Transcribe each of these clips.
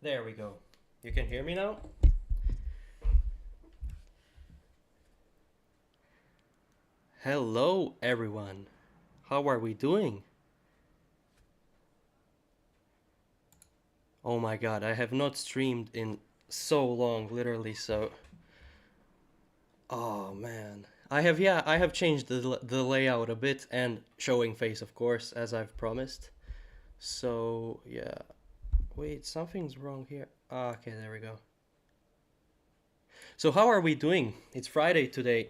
There we go. You can hear me now? Hello, everyone. How are we doing? Oh my god, I have not streamed in so long, literally, so. Oh man. I have changed the layout a bit and showing face, of course, as I've promised. So, yeah. Wait, something's wrong here. Ah, okay, there we go. So, how are we doing? It's Friday today.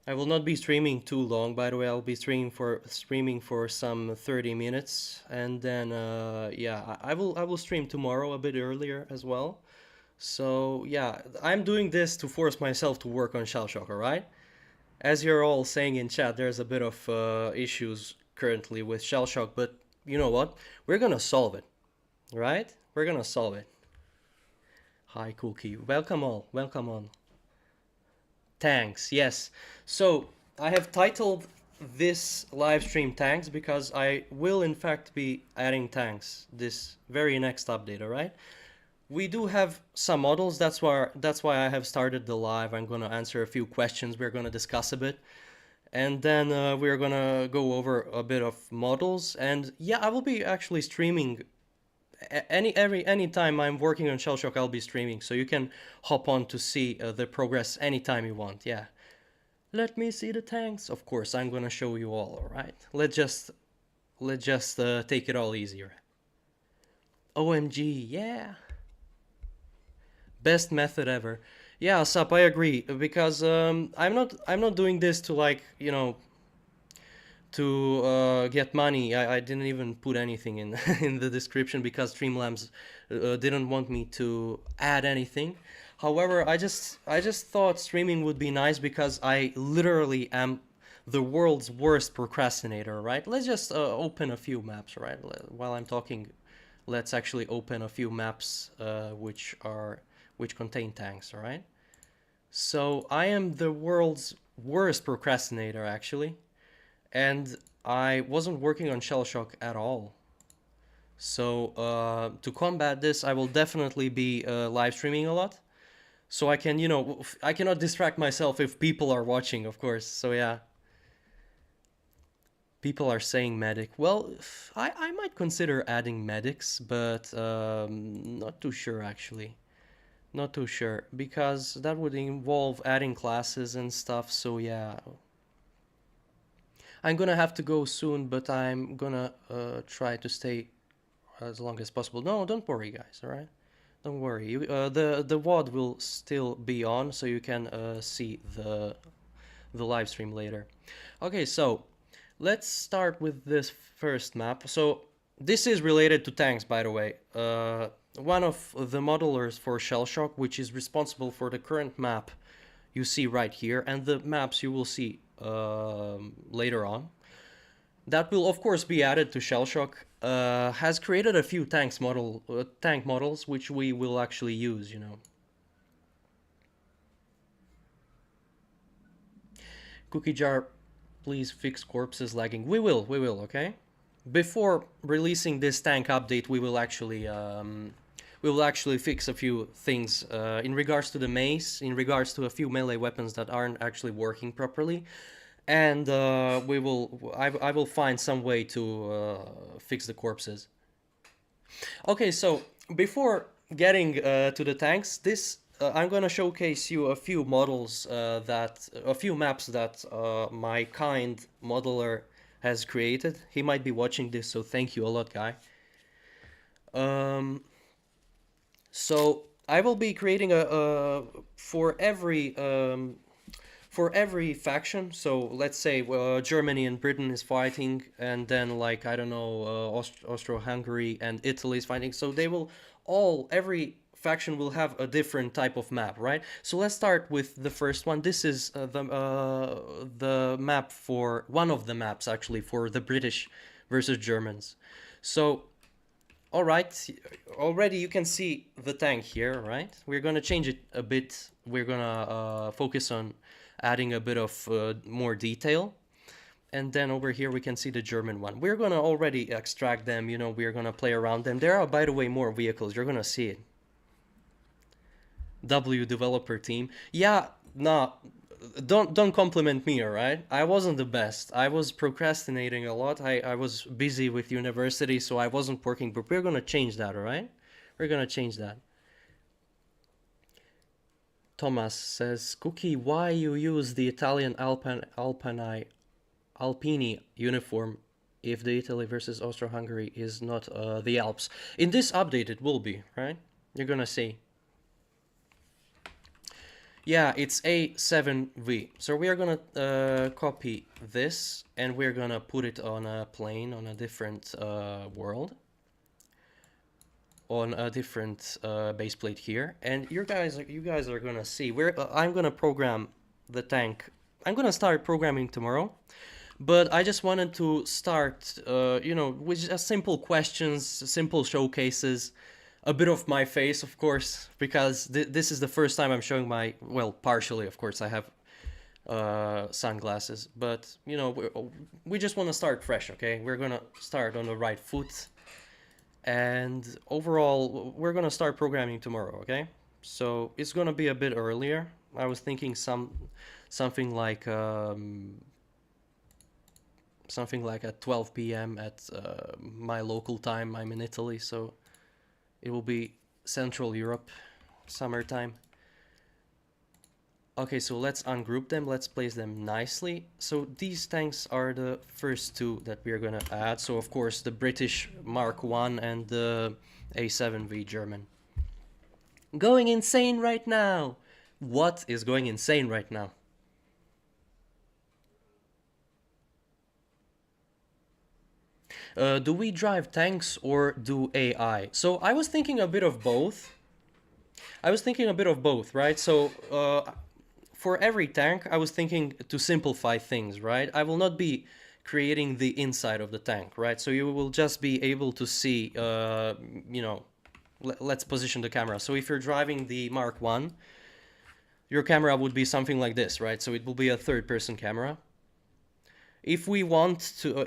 I will not be streaming too long, by the way. I'll be streaming for some 30 minutes, and then yeah, I will stream tomorrow a bit earlier as well. So yeah, I'm doing this to force myself to work on Shell Shock, all right? As you're all saying in chat, there's a bit of issues currently with Shell Shock, but you know what? We're gonna solve it, right? We're gonna solve it. Hi, Cookie. Welcome all. Welcome on. Tanks, yes. So I have titled this live stream tanks because I will in fact be adding tanks this very next update, all right? We do have some models, that's why I have started the live. I'm going to answer a few questions, we're going to discuss a bit. And then we're going to go over a bit of models, and yeah, I will be actually streaming any time I'm working on Shell Shock, I'll be streaming, so you can hop on to see the progress anytime you want. Yeah. Let me see the tanks. Of course, I'm gonna show you all right? Let's just take it all easier. OMG, yeah. Best method ever. Yeah, Sup, I agree because I'm not doing this to like, to get money. I didn't even put anything in in the description because Streamlabs didn't want me to add anything. However, I just thought streaming would be nice because I literally am the world's worst procrastinator, right? Let's just open a few maps, right? While I'm talking, let's actually open a few maps which contain tanks, all right? So I am the world's worst procrastinator actually, and I wasn't working on Shell Shock at all. So to combat this, I will definitely be live streaming a lot. So I can, I cannot distract myself if people are watching, of course. So yeah, people are saying medic. Well, I might consider adding medics, but not too sure actually. Not too sure because that would involve adding classes and stuff. So yeah, I'm gonna have to go soon, but I'm gonna try to stay as long as possible. No, don't worry, guys. All right, don't worry. The WOD will still be on, so you can see the live stream later. Okay, so let's start with this first map. So this is related to tanks, by the way. One of the modelers for Shell Shock, which is responsible for the current map you see right here, and the maps you will see later on, that will of course be added to Shell Shock, has created a few tank models which we will actually use, Cookie jar, please fix corpses lagging. We will, okay? Before releasing this tank update, we will actually fix a few things in regards to the mace, in regards to a few melee weapons that aren't actually working properly, and I will find some way to fix the corpses. Okay, so before getting to the tanks, this I'm gonna showcase you a few models a few maps that my kind modeler has created. He might be watching this, so thank you a lot, guy. Um, so I will be creating a for every faction. So let's say Germany and Britain is fighting, and then like I don't know, Austro-Hungary and Italy is fighting. So they will every faction will have a different type of map, right? So let's start with the first one. This is the map for one of the maps actually for the British versus Germans. So all right, already you can see the tank here, right? We're gonna change it a bit. We're gonna focus on adding a bit of more detail. And then over here we can see the German one. We're gonna already extract them, you know, we're gonna play around them. There are, by the way, more vehicles. You're gonna see it. W developer team. Yeah, no, don't compliment me, all right? I wasn't the best. I was procrastinating a lot. I was busy with university, so I wasn't working, but we're gonna change that, all right? We're gonna change that. Thomas says, Cookie, why you use the Italian Alpini uniform if the Italy versus Austro-Hungary is not the Alps? In this update, it will be, right? You're gonna see. Yeah, it's A7V. So we are gonna copy this and we're gonna put it on a plane on a different world, on a different base plate here. And you guys are gonna see. I'm gonna program the tank. I'm gonna start programming tomorrow. But I just wanted to start, you know, with just simple questions, simple showcases, a bit of my face, of course, because this is the first time I'm showing my, well, partially, of course, I have sunglasses, but, you know, we just want to start fresh, okay? We're going to start on the right foot, and overall, we're going to start programming tomorrow, okay? So it's going to be a bit earlier. I was thinking something like at 12 p.m. at my local time. I'm in Italy, so it will be Central Europe, summertime. Okay, so let's ungroup them. Let's place them nicely. So these tanks are the first two that we're gonna add. So of course the British Mark I and the A7V German. Going insane right now! What is going insane right now? Do we drive tanks or do AI? So I was thinking a bit of both. Right? So for every tank, I was thinking to simplify things, right? I will not be creating the inside of the tank, right? So you will just be able to see, you know, let's position the camera. So if you're driving the Mark 1, your camera would be something like this, right? So it will be a third-person camera. If we want to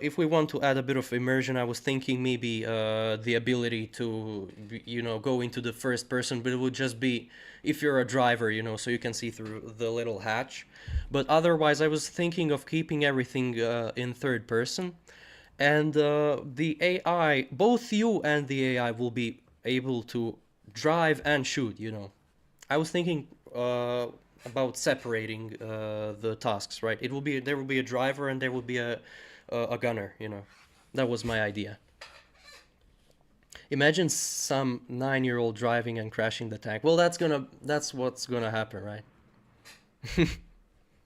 add a bit of immersion, I was thinking maybe the ability to, you know, go into the first person, but it would just be if you're a driver, you know, so you can see through the little hatch. But otherwise, I was thinking of keeping everything in third person, and the AI, both you and the AI will be able to drive and shoot, you know. I was thinking about separating the tasks, right? There will be a driver and there will be a gunner, you know. That was my idea. Imagine some 9-year-old driving and crashing the tank. Well, that's what's gonna happen, right?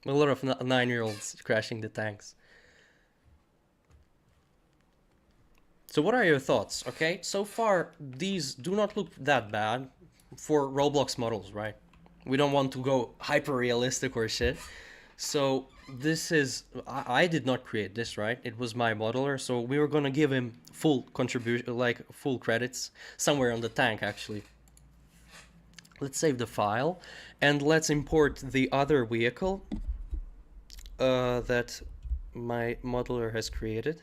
A lot of 9-year-olds crashing the tanks. So what are your thoughts? Okay, so far these do not look that bad for Roblox models, right? We don't want to go hyper realistic or shit. So this is, I did not create this, right? It was my modeler, so we were gonna give him full contribution, like full credits, somewhere on the tank actually. Let's save the file and let's import the other vehicle that my modeler has created.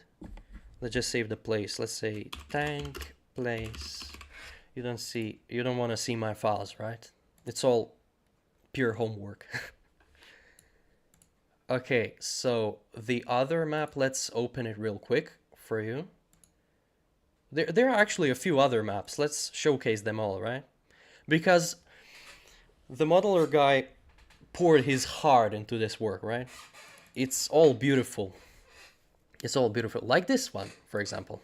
Let's just save the place. Let's say tank place. You don't want to see my files, right? It's all pure homework. Okay, so the other map, let's open it real quick for you. There are actually a few other maps. Let's showcase them all, right? Because the modeler guy poured his heart into this work, right? It's all beautiful. It's all beautiful. Like this one, for example.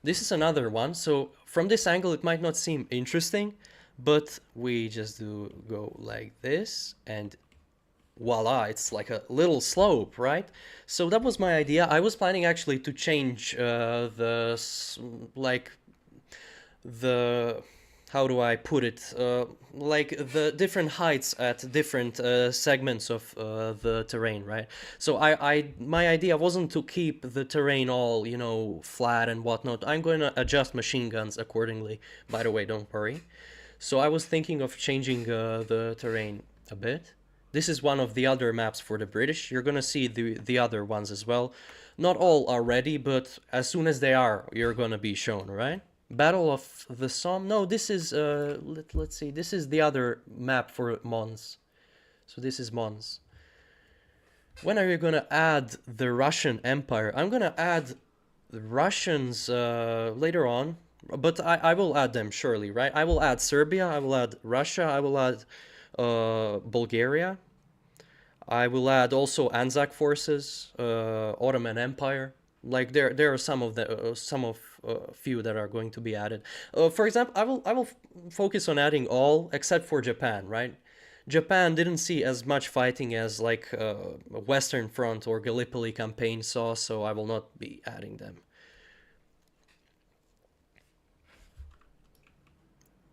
This is another one. So from this angle, it might not seem interesting, but we just go like this and voila, it's like a little slope, right? So that was my idea. I was planning actually to change the how do I put it? Like the different heights at different segments of the terrain, right? So my idea wasn't to keep the terrain all, you know, flat and whatnot. I'm going to adjust machine guns accordingly. By the way, don't worry. So I was thinking of changing the terrain a bit. This is one of the other maps for the British. You're gonna see the other ones as well. Not all are ready, but as soon as they are, you're gonna be shown, right? Battle of the Somme. No, this is let's see. This is the other map for Mons. So this is Mons. When are you gonna add the Russian Empire? I'm gonna add the Russians later on, but I will add them surely, right? I will add Serbia, I will add Russia, I will add Bulgaria. I will add also Anzac forces, Ottoman Empire. Like there are some of few that are going to be added. For example, I will focus on adding all except for Japan, right? Japan didn't see as much fighting as like Western Front or Gallipoli campaign saw, so I will not be adding them.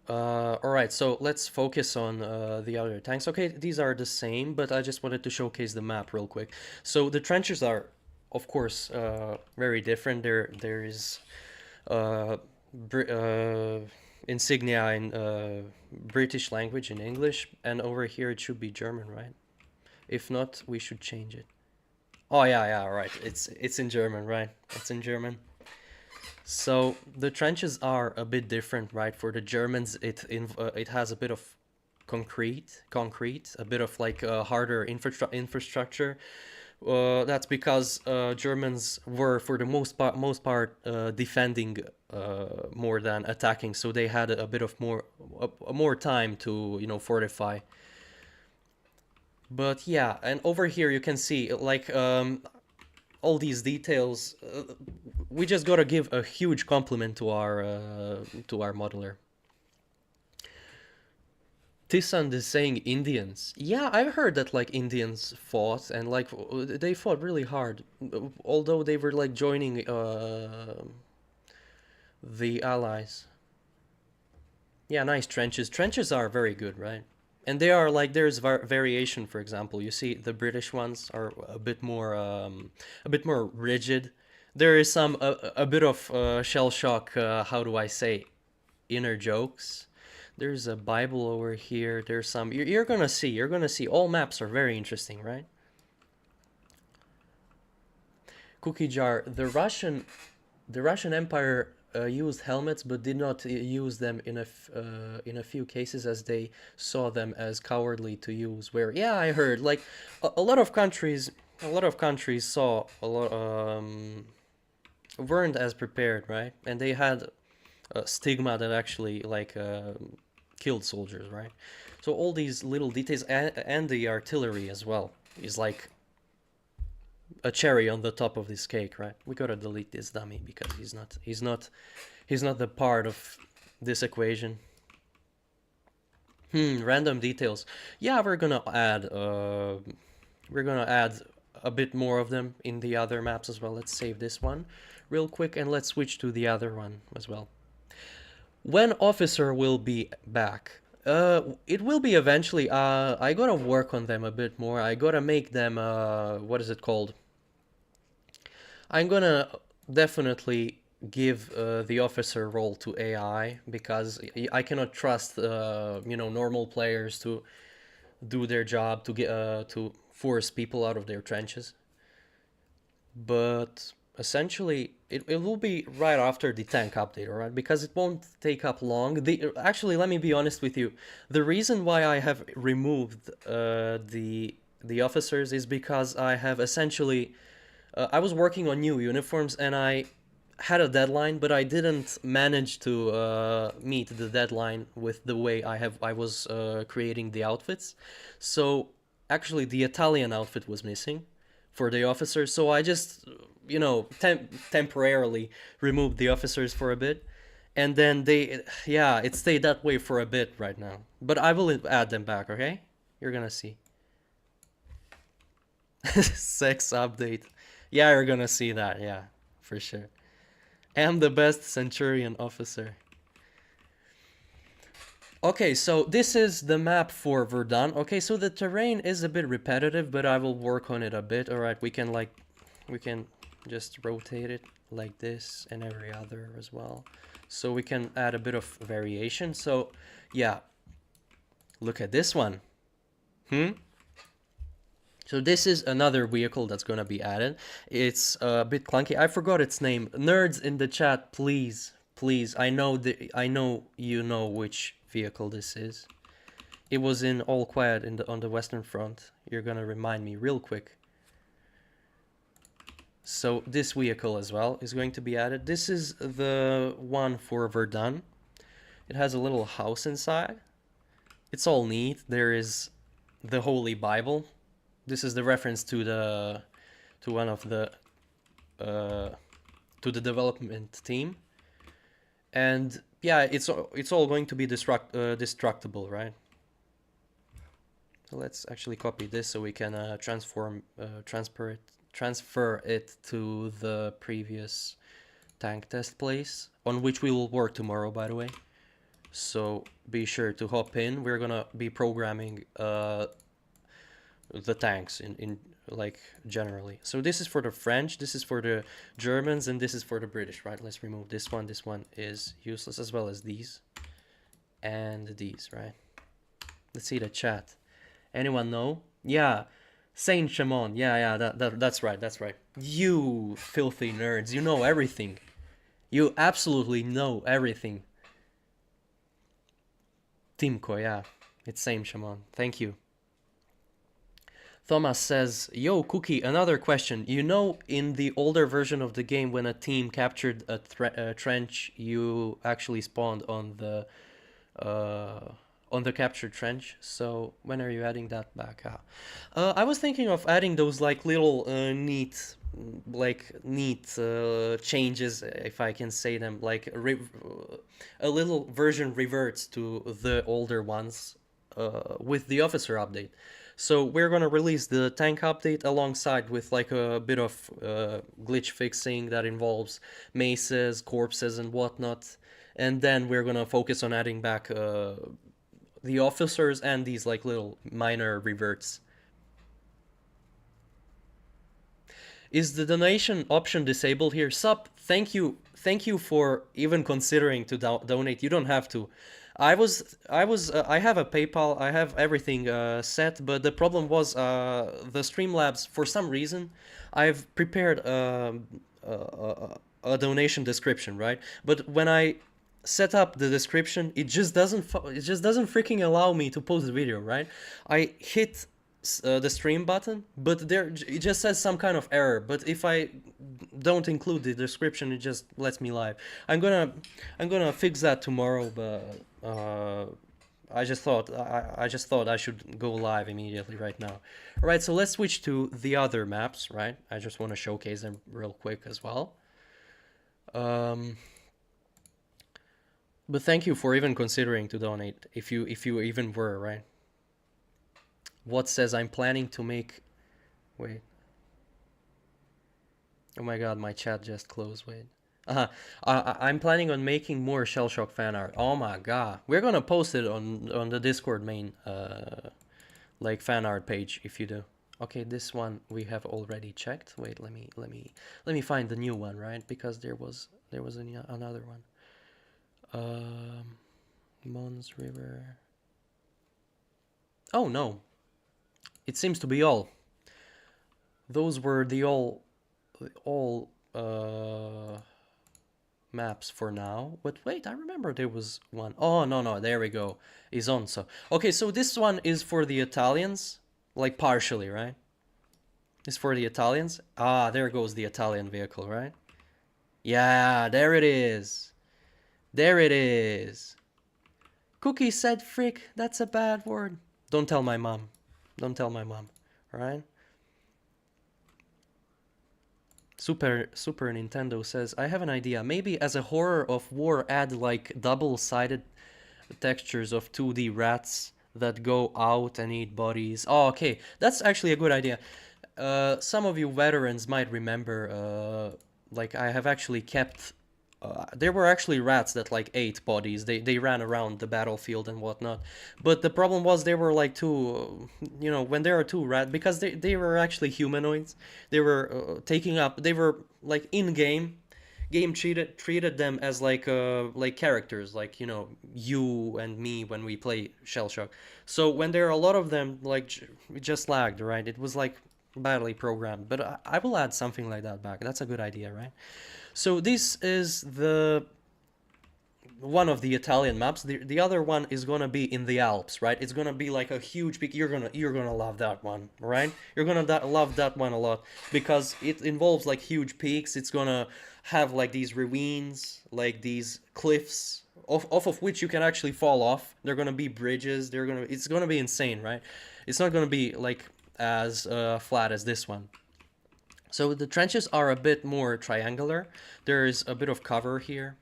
All right, so let's focus on the other tanks. Okay, these are the same, but I just wanted to showcase the map real quick. So the trenches are, of course, very different. There is uh, Br insignia in British language in English, and over here it should be German, right? If not, we should change it. Oh yeah, yeah, right. It's in German, right? It's in German. So the trenches are a bit different, right? For the Germans, it has a bit of concrete, a bit of like harder infrastructure. That's because Germans were, for the most part, defending more than attacking, so they had a bit of more time to fortify. But yeah, and over here you can see like all these details. We just gotta give a huge compliment to our modeler. Tisand is saying Indians. Yeah, I've heard that like Indians fought and like they fought really hard, although they were like joining the Allies. Yeah, nice trenches. Trenches are very good, right? And they are like there's variation. For example, you see the British ones are a bit more rigid. There is a bit of shell shock. How do I say? Inner jokes. There's a Bible over here. There's some. You're gonna see. You're gonna see. All maps are very interesting, right? Cookie jar. The Russian Empire used helmets, but did not use them in a few cases as they saw them as cowardly to use. Where yeah, I heard like a lot of countries, saw a lot weren't as prepared, right? And they had a stigma that actually like killed soldiers, right? So all these little details and the artillery as well is like a cherry on the top of this cake, right? We gotta delete this dummy because he's not the part of this equation. Random details. Yeah, we're gonna add a bit more of them in the other maps as well. Let's save this one real quick and let's switch to the other one as well. When officer will be back? It will be eventually. I gotta work on them a bit more. I gotta make them, what is it called? I'm gonna definitely give the officer role to AI because I cannot trust normal players to do their job to force people out of their trenches. But essentially it will be right after the tank update, all right? Because it won't take up long. Actually, let me be honest with you. The reason why I have removed the officers is because I have essentially I was working on new uniforms and I had a deadline, but I didn't manage to meet the deadline with the way I was creating the outfits. So actually, the Italian outfit was missing for the officers. So I just temporarily removed the officers for a bit, and then yeah, it stayed that way for a bit right now. But I will add them back. Okay, you're gonna see. Sex update. Yeah, you're gonna see that. Yeah, for sure. Am the best Centurion officer. Okay, so this is the map for Verdun. Okay, so the terrain is a bit repetitive, but I will work on it a bit. All right, we can just rotate it like this and every other as well. So we can add a bit of variation. So yeah, look at this one. So this is another vehicle that's gonna be added. It's a bit clunky. I forgot its name. Nerds in the chat, please, please. I know you know which vehicle this is. It was in All Quiet on the Western Front. You're gonna remind me real quick. So this vehicle as well is going to be added. This is the one for Verdun. It has a little house inside. It's all neat. There is the Holy Bible. This is the reference to one of the to the development team. And yeah, it's all going to be destructible, right? So let's actually copy this so we can transfer it to the previous tank test place, on which we will work tomorrow, by the way. So be sure to hop in. We're gonna be programming the tanks in like generally. So this is for the French, this is for the Germans, and this is for the British, right? Let's remove this one. This one is useless, as well as these and these, right? Let's see the chat. Anyone know? Yeah, Saint Chamon. Yeah, that's right, that's right. You filthy nerds, you know everything. You absolutely know everything. Timko, yeah, it's Saint Chamon. Thank you. Thomas says, yo, Cookie, another question. You know, in the older version of the game, when a team captured a trench, you actually spawned on the captured trench. So when are you adding that back? I was thinking of adding those like little neat changes, if I can say them, like a little version reverts to the older ones with the officer update. So we're gonna release the tank update alongside with like a bit of glitch fixing that involves maces, corpses, and whatnot, and then we're gonna focus on adding back the officers and these like little minor reverts. Is the donation option disabled here? Sup, thank you for even considering to donate. You don't have to. I have a PayPal, I have everything set, but the problem was the Streamlabs, for some reason, I've prepared a donation description, right? But when I set up the description, it just doesn't freaking allow me to post the video, right? I hit the stream button, but it just says some kind of error. But if I don't include the description, it just lets me live. I'm gonna fix that tomorrow, but I just thought I should go live immediately right now. All right, so let's switch to the other maps, right? I just want to showcase them real quick as well. But thank you for even considering to donate, if you even were, right? What says I'm planning to make... Wait. Oh my god, my chat just closed, wait. I'm planning on making more Shell Shock fan art. Oh my god. We're gonna post it on the Discord main like fan art page if you do. Okay, this one we have already checked. Wait, let me find the new one, right? Because there was another one. Mons River. Oh no. It seems to be all. Those were the all maps for now. But wait, I remember there was one. Oh no, there we go. Isonzo. Okay, so this one is for the Italians, like partially, right? It's for the Italians. Ah, there goes the Italian vehicle, right? Yeah, there it is. There it is. Cookie said frick, that's a bad word. Don't tell my mom. Don't tell my mom, right? Super Nintendo says, I have an idea. Maybe as a horror of war, add like double-sided textures of 2D rats that go out and eat bodies. Oh, okay. That's actually a good idea. Some of you veterans might remember, like I have actually kept... there were actually rats that like ate bodies. They ran around the battlefield and whatnot. But the problem was they were like two, you know, when there are two rats, because they were actually humanoids. They were taking up, they were like in game, game treated them as like characters, like you and me when we play Shell Shock. So when there are a lot of them, like it just lagged, right? It was like badly programmed. But I will add something like that back. That's a good idea, right? So this is the one of the Italian maps. The other one is gonna be in the Alps, right? It's gonna be like a huge peak. You're gonna love that one, right? You're gonna love that one a lot because it involves like huge peaks. It's gonna have like these ravines, like these cliffs, off of which you can actually fall off. They're gonna be bridges. It's gonna be insane, right? It's not gonna be like as flat as this one. So the trenches are a bit more triangular. There's a bit of cover here.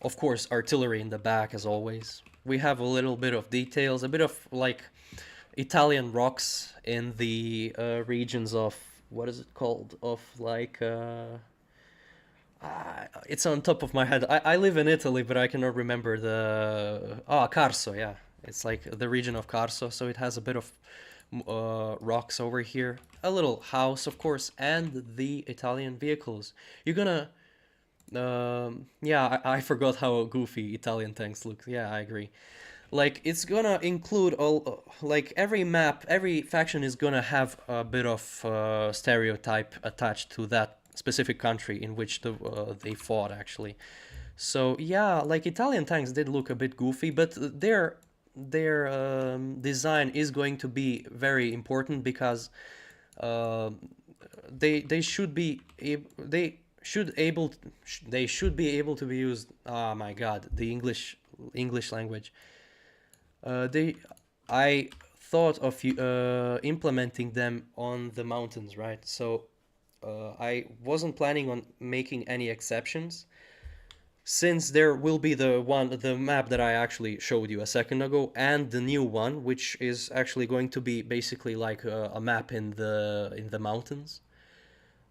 Of course, artillery in the back as always. We have a little bit of details, a bit of like Italian rocks in the regions of, what is it called? Of like it's on top of my head. I live in Italy, but I cannot remember the Carso. Yeah, it's like the region of Carso, so it has a bit of rocks over here. A little house, of course, and the Italian vehicles. You're gonna yeah, I forgot how goofy Italian tanks look. Yeah, I agree. Like it's gonna include all like every map, every faction is gonna have a bit of stereotype attached to that specific country in which they fought actually. So yeah, like Italian tanks did look a bit goofy, but their design is going to be very important because uh, they should be they should be able to be used. Oh my God, the English language. They I thought of implementing them on the mountains, right? So I wasn't planning on making any exceptions since there will be the map that I actually showed you a second ago and the new one, which is actually going to be basically like a map in the mountains.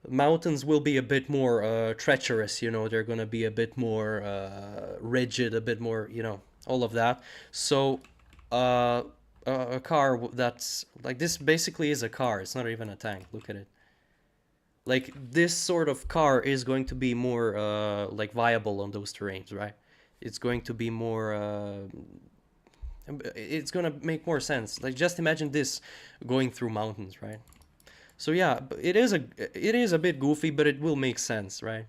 Mountains will be a bit more treacherous, they're going to be a bit more rigid, a bit more, all of that. So a car that's like this basically is a car, it's not even a tank. Look at it. Like this sort of car is going to be more like viable on those terrains, right? It's going to be more it's going to make more sense. Like just imagine this going through mountains, right? So yeah, it is a bit goofy, but it will make sense, right?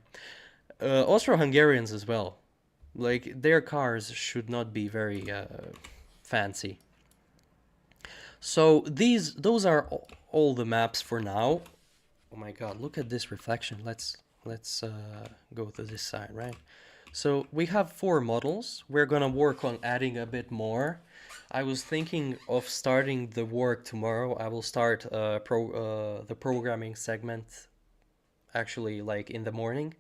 Austro-Hungarians as well. Like their cars should not be very fancy. So those are all the maps for now. Oh my God, look at this reflection. Let's go to this side, right? So we have 4 models. We're gonna work on adding a bit more. I was thinking of starting the work tomorrow. I will start the programming segment actually like in the morning.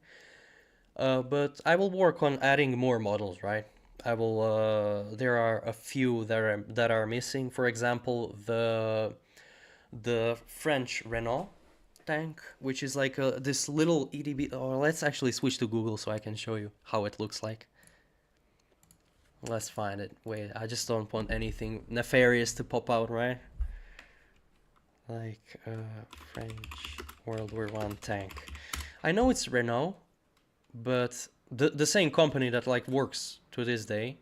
But I will work on adding more models, right? I will. There are a few that are missing. For example, the French Renault tank, which is like this little EDB. Or let's actually switch to Google so I can show you how it looks like. Let's find it. Wait, I just don't want anything nefarious to pop out, right? Like French World War I tank. I know it's Renault, but the same company that like works to this day.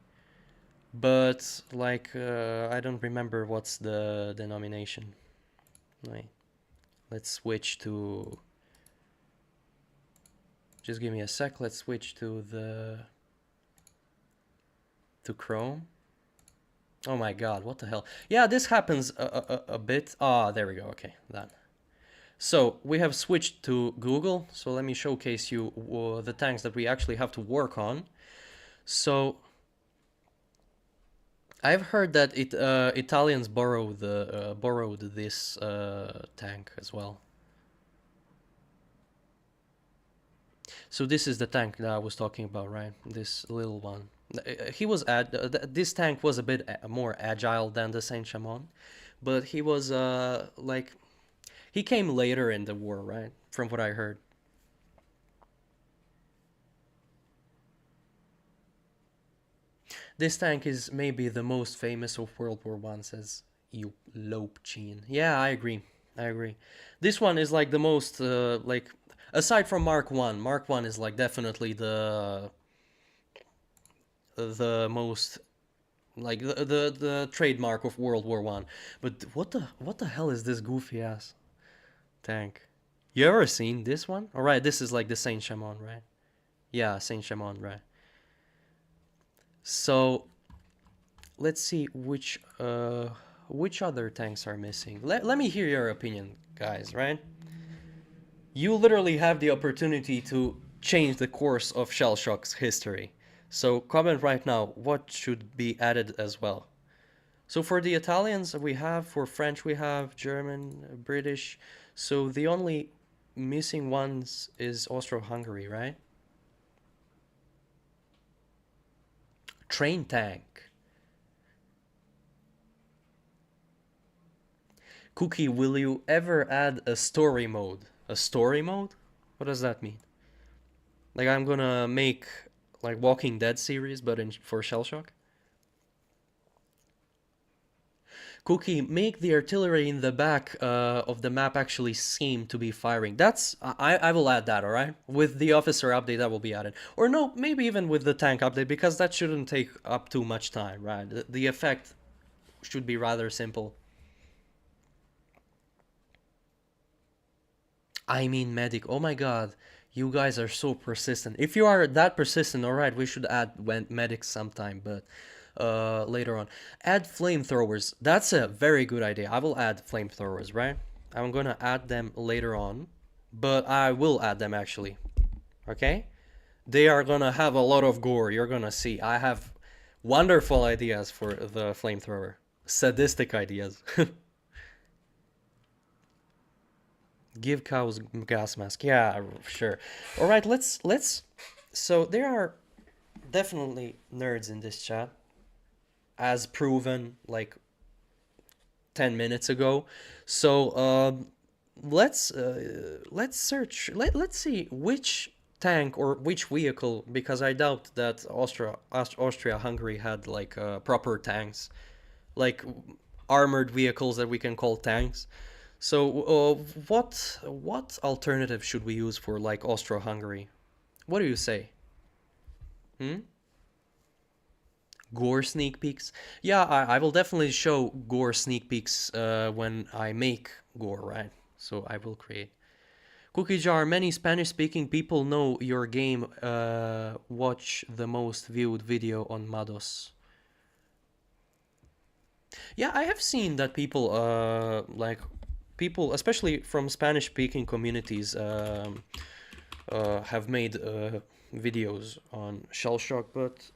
But like I don't remember what's the denomination. Wait, let's switch to. Just give me a sec. Let's switch to Chrome. Oh my God, what the hell? Yeah, this happens a bit. Ah, there we go. Okay, that. So we have switched to Google. So let me showcase you the tanks that we actually have to work on. So I've heard that Italians borrowed this tank as well. So this is the tank that I was talking about, right? This little one. This tank was a bit more agile than the Saint Chamond, but he was like he came later in the war, right? From what I heard. This tank is maybe the most famous of World War I, says you Lopchin. Yeah, I agree. I agree. This one is like the most like Aside from Mark 1 is like definitely the most like the trademark of World War One. But what the hell is this goofy ass tank? You ever seen this one? All right, this is like the Saint Chamond, right? Yeah, Saint Chamond, right? So let's see which other tanks are missing. Let me hear your opinion, guys. Right? You literally have the opportunity to change the course of Shell Shock's history. So comment right now what should be added as well. So for the Italians we have, for French we have, German, British. So the only missing ones is Austro-Hungary, right? Train tank. Cookie, will you ever add a story mode? A story mode? What does that mean? Like I'm gonna make like Walking Dead series, but for Shell Shock? Cookie, make the artillery in the back of the map actually seem to be firing. That's I will add that, all right? With the officer update, that will be added. Or no, maybe even with the tank update, because that shouldn't take up too much time, right? The effect should be rather simple. I mean medic. Oh my god. You guys are so persistent. If you are that persistent, all right, we should add medics sometime, but later on. Add flamethrowers. That's a very good idea. I will add flamethrowers, right? I'm gonna add them later on, but I will add them actually. Okay? They are gonna have a lot of gore. You're gonna see. I have wonderful ideas for the flamethrower. Sadistic ideas. Give cows gas mask. Yeah, sure. All right, let's. So there are definitely nerds in this chat, as proven like 10 minutes ago. So let's search. Let's see which tank or which vehicle, because I doubt that Austria-Hungary had like proper tanks, like armored vehicles that we can call tanks. So, what alternative should we use for like Austro-Hungary? What do you say? Hmm? Gore sneak peeks? Yeah, I will definitely show gore sneak peeks when I make gore, right? So I will create. Cookie jar. Many Spanish-speaking people know your game. Watch the most viewed video on Mados. Yeah, I have seen that people like people, especially from Spanish-speaking communities, have made videos on shell shock, but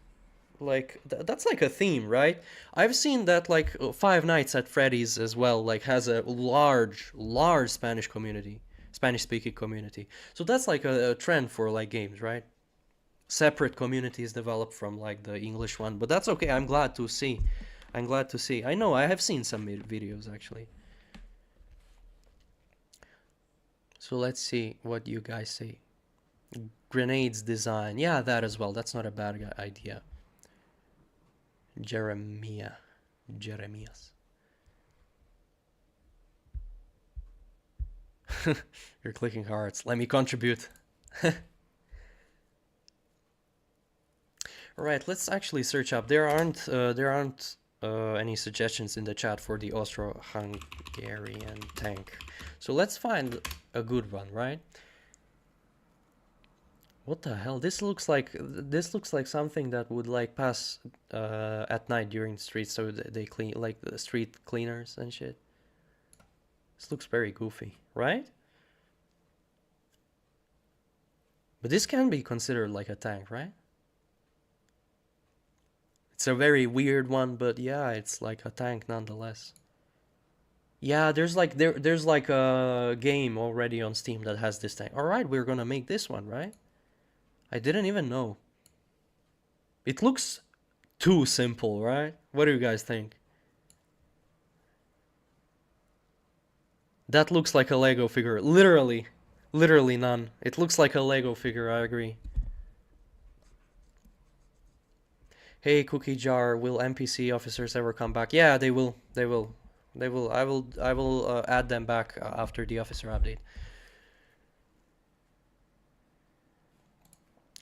like that's like a theme, right? I've seen that like Five Nights at Freddy's as well, like has a large Spanish community, Spanish-speaking community. So that's like a trend for like games, right? Separate communities develop from like the English one, but that's okay. I'm glad to see. I'm glad to see. I know I have seen some videos actually. So let's see what you guys say. Grenades design. Yeah, that as well. That's not a bad idea. Jeremias. You're clicking hearts. Let me contribute. Alright, let's actually search up. There aren't any suggestions in the chat for the Austro-Hungarian tank. So let's find a good one, right? What the hell? This looks like something that would like pass at night during the streets, so they clean like the street cleaners and shit. This looks very goofy, right? But this can be considered like a tank, right? It's a very weird one, but yeah, it's like a tank nonetheless. Yeah, there's like there's like a game already on Steam that has this tank. All right, we're gonna make this one, right? I didn't even know. It looks too simple, right? What do you guys think? That looks like a Lego figure. Literally. Literally none. It looks like a Lego figure, I agree. Hey, Cookie Jar, will NPC officers ever come back? Yeah, they will. They will. They will. I will add them back after the officer update.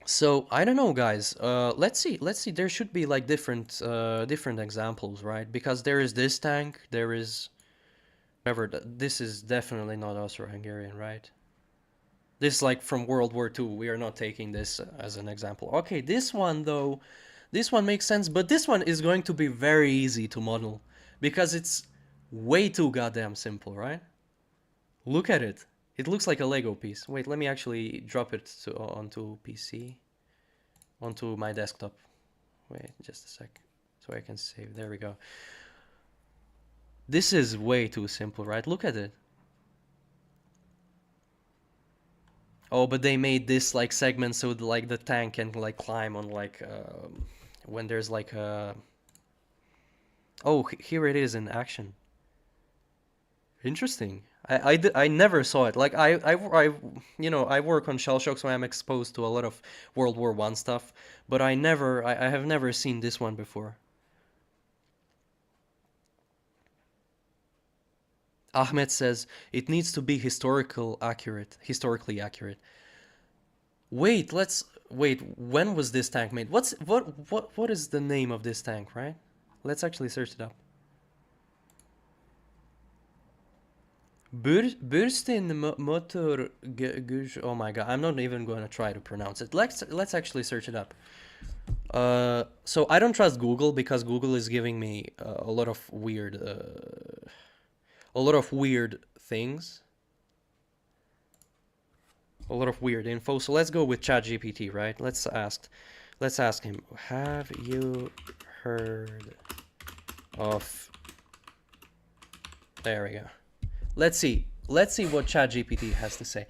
So I don't know, guys. Let's see. Let's see. There should be like different examples, right? Because there is this tank. There is whatever. This is definitely not Austro-Hungarian, right? This is like from World War II. We are not taking this as an example. Okay, this one though, this one makes sense, but this one is going to be very easy to model because it's way too goddamn simple, right? Look at it. It looks like a Lego piece. Wait, let me actually drop it onto PC, onto my desktop. Wait, just a sec, so I can save. There we go. This is way too simple, right? Look at it. Oh, but they made this like segment so like the tank can like climb on like when there's like a. Oh, here it is in action. Interesting. I never saw it. Like I work on shell shock, so I'm exposed to a lot of World War One stuff, but I have never seen this one before. Ahmed says it needs to be historically accurate. Wait, let's wait. When was this tank made? What is the name of this tank, right? Let's actually search it up. Burstin motor. Oh my god, I'm not even going to try to pronounce it. Let's actually search it up. So I don't trust Google because Google is giving me a lot of weird things, a lot of weird info. So let's go with ChatGPT, right? Let's ask him. Have you heard of? There we go. Let's see. Let's see what ChatGPT has to say.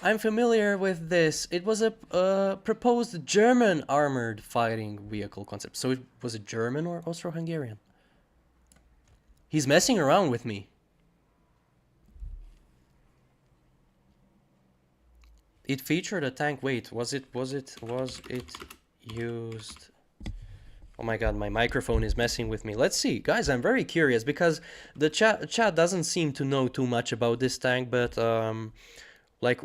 I'm familiar with this. It was a proposed German armored fighting vehicle concept. So it was it German or Austro-Hungarian? He's messing around with me. It featured a tank. Wait, was it used? Oh my god, my microphone is messing with me. Let's see. Guys, I'm very curious because the chat doesn't seem to know too much about this tank, but like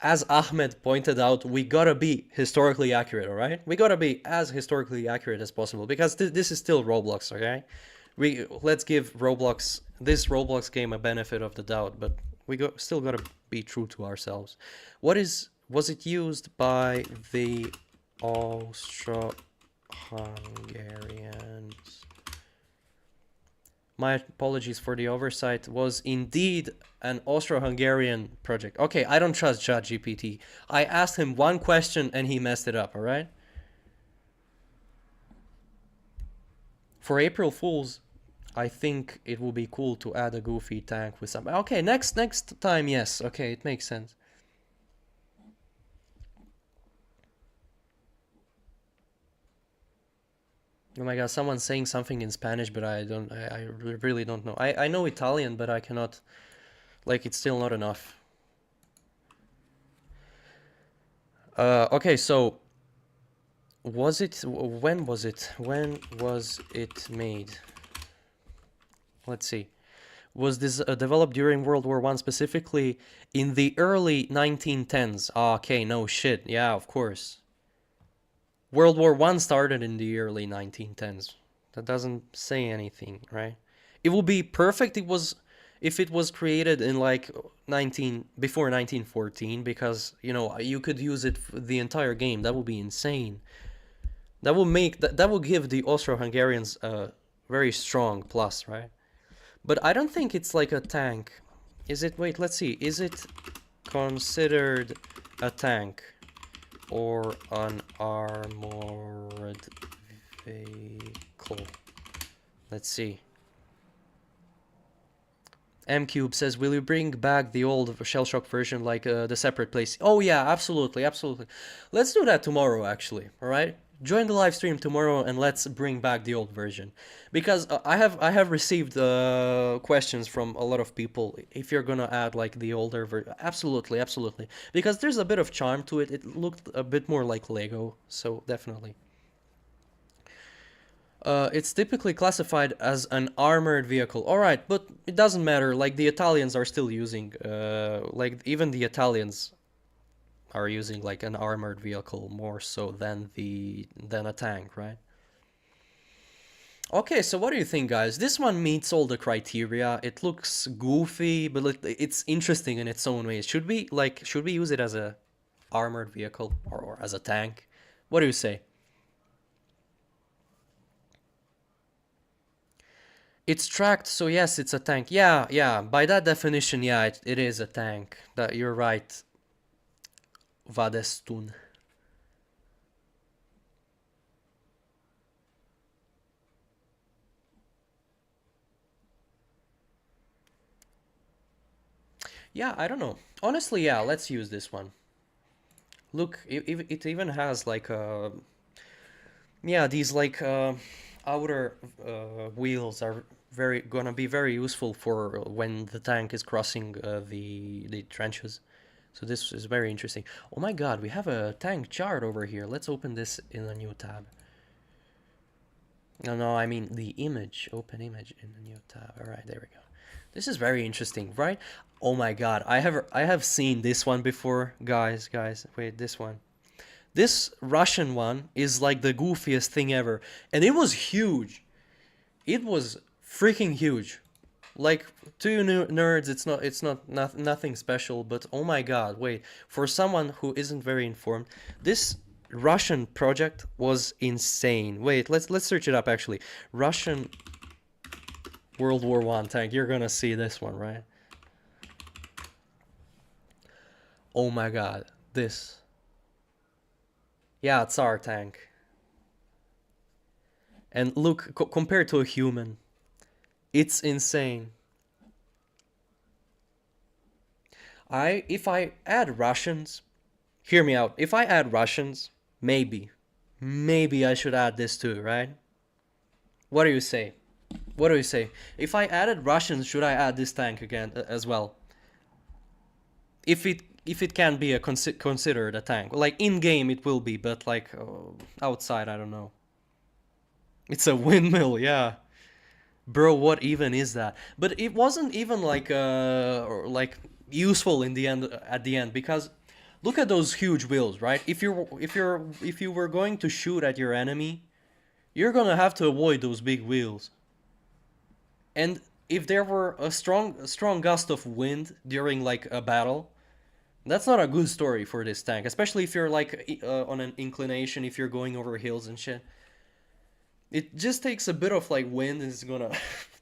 as Ahmed pointed out, we gotta be historically accurate, all right? We gotta be as historically accurate as possible because this is still Roblox, okay? Let's give this Roblox game a benefit of the doubt, but still gotta be true to ourselves. Was it used by the Austro-Hungarians? My apologies for the oversight. Was indeed an Austro-Hungarian project. Okay, I don't trust ChatGPT. I asked him one question and he messed it up, all right? For April Fools, I think it will be cool to add a goofy tank with some. Okay, next time, yes. Okay, it makes sense. Oh my god, someone's saying something in Spanish, but I really don't know. I know Italian, but I cannot, like, it's still not enough. Okay, so, when was it made? Let's see. Was this developed during World War One, specifically in the early 1910s? Okay, no shit. Yeah, of course. World War One started in the early 1910s. That doesn't say anything, right? It would be perfect. If it was created in like before 1914, because you could use it for the entire game. That would be insane. That will give the Austro-Hungarians a very strong plus, right? But I don't think it's like a tank. Is it? Wait, let's see. Is it considered a tank or an armored vehicle? Let's see. M Cube says, "Will you bring back the old shell shock version, like the separate place?" Oh yeah, absolutely, absolutely. Let's do that tomorrow, actually. All right. Join the live stream tomorrow and let's bring back the old version, because I have received questions from a lot of people if you're gonna add like the older version. Absolutely, absolutely, because there's a bit of charm to it. It looked a bit more like Lego, so definitely. It's typically classified as an armored vehicle. All right, but it doesn't matter. Like the Italians are still using, like even the Italians are using like an armored vehicle more so than a tank, right? Okay, so what do you think, guys? This one meets all the criteria. It looks goofy, but it's interesting in its own ways. Should we use it as a armored vehicle or as a tank? What do you say? It's tracked, so yes, it's a tank. Yeah, yeah. By that definition, yeah, it is a tank. That you're right, Vadestun. Yeah, I don't know. Honestly, yeah, let's use this one. Look, it even has like yeah, these like outer wheels are very gonna be very useful for when the tank is crossing the trenches. So this is very interesting. Oh my God, we have a tank chart over here. Let's open this in a new tab. No, no, I mean the image. Open image in a new tab. All right, there we go. This is very interesting, right? Oh my God, I have seen this one before, guys. Wait, this one. This Russian one is like the goofiest thing ever, and it was huge. It was freaking huge. Like to you nerds, it's not nothing special, but oh my God, wait. For someone who isn't very informed, this Russian project was insane. Wait, let's search it up actually. Russian World War I tank. You're gonna see this one, right? Oh my God, this. Yeah, it's our tank. And look, compared to a human, it's insane. If I add Russians, hear me out. If I add Russians, maybe I should add this too, right? What do you say? What do you say? If I added Russians, should I add this tank again as well? If it can be considered a tank, like in game it will be, but like outside, I don't know. It's a windmill, yeah. Bro, what even is that? But it wasn't even like useful in the end at the end because look at those huge wheels, right? If you were going to shoot at your enemy, you're gonna have to avoid those big wheels. And if there were a strong gust of wind during like a battle, that's not a good story for this tank, especially if you're like on an inclination, if you're going over hills and shit. It just takes a bit of like wind and it's gonna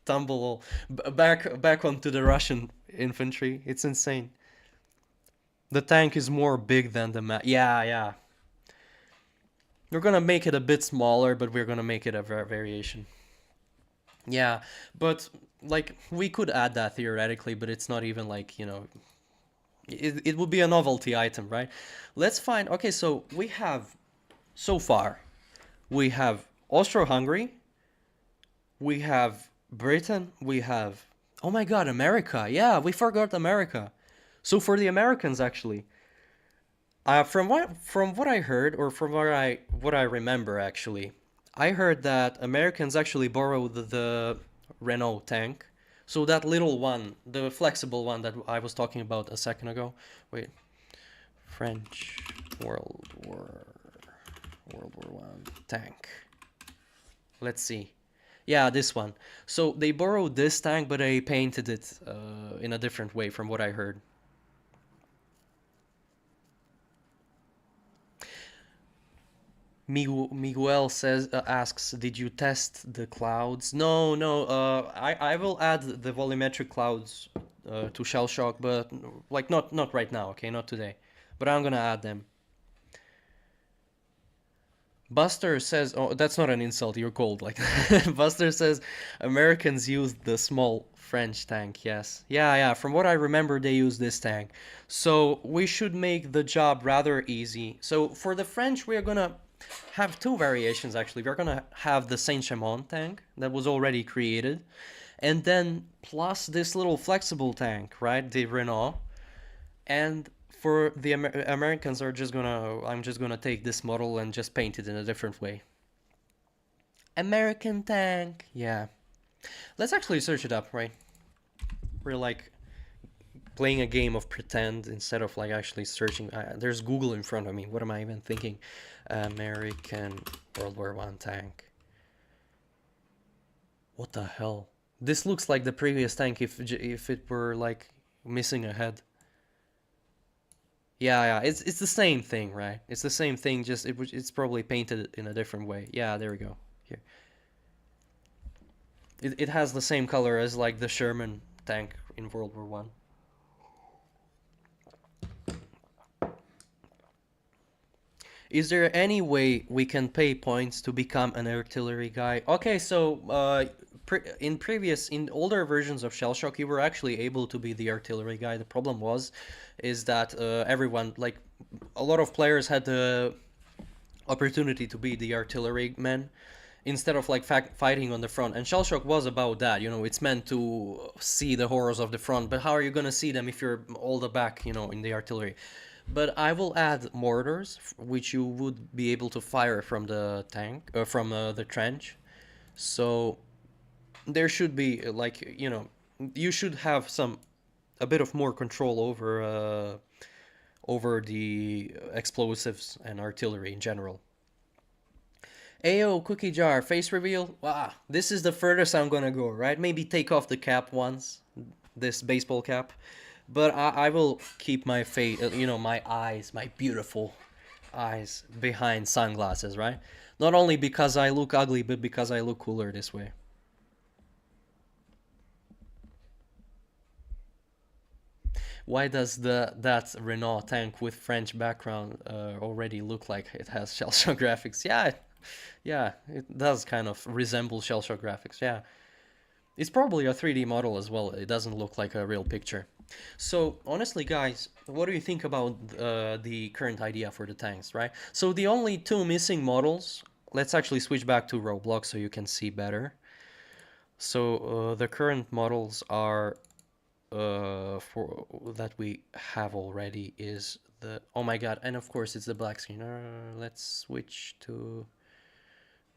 tumble back onto the Russian infantry. It's insane. The tank is more big than the map. Yeah, yeah. We're gonna make it a bit smaller, but we're gonna make it a variation. Yeah, but like we could add that theoretically, but it's not even like, it would be a novelty item, right? Let's find. Okay, so we have so far we have Austro-Hungary, we have Britain, we have oh my God, America. Yeah, we forgot America. So for the Americans, actually, from what I heard, or from what I remember, actually, I heard that Americans actually borrowed the Renault tank. So that little one, the flexible one that I was talking about a second ago. Wait, French World War World War I tank. Let's see. Yeah, this one. So they borrowed this tank, but they painted it in a different way, from what I heard. Miguel asks, did you test the clouds? No, no. I will add the volumetric clouds to shell shock, but like not right now. Okay, not today. But I'm gonna add them. Buster says, "Oh, that's not an insult. You're cold." Like Buster says, Americans used the small French tank. Yes, yeah, yeah. From what I remember, they used this tank. So we should make the job rather easy. So for the French, we are gonna have two variations. Actually, we're gonna have the Saint-Chamond tank that was already created, and then plus this little flexible tank, right? The Renault, and for the Americans are just gonna I'm just gonna take this model and just paint it in a different way. American tank. Yeah. Let's actually search it up, right? We're like playing a game of pretend instead of like actually searching. There's Google in front of me. What am I even thinking? American World War One tank. What the hell? This looks like the previous tank if it were like missing a head. Yeah, yeah, it's the same thing, right? It's the same thing, just it's probably painted in a different way. Yeah, there we go. Here, it has the same color as like the Sherman tank in World War One. Is there any way we can pay points to become an artillery guy? Okay, so in older versions of Shellshock, you were actually able to be the artillery guy. The problem is that everyone, like a lot of players, had the opportunity to be the artillery men instead of like fighting on the front. And Shellshock was about that. You know, it's meant to see the horrors of the front, but how are you gonna see them if you're all the back? You know, in the artillery. But I will add mortars, which you would be able to fire from the tank, from the trench. So there should be like you should have a bit of more control over the explosives and artillery in general. Ayo, cookie jar, face reveal. Wow, this is the furthest I'm gonna go, right? Maybe take off the cap once, this baseball cap. But I will keep my face, my eyes, my beautiful eyes behind sunglasses, right? Not only because I look ugly, but because I look cooler this way. Why does that Renault tank with French background already look like it has shell shock graphics? Yeah, yeah, it does kind of resemble shell shock graphics. Yeah, it's probably a 3D model as well. It doesn't look like a real picture. So honestly, guys, what do you think about the current idea for the tanks, right? So the only two missing models. Let's actually switch back to Roblox so you can see better. So the current models are for that we have already is the, oh my god, and of course it's the black screen. Let's switch to,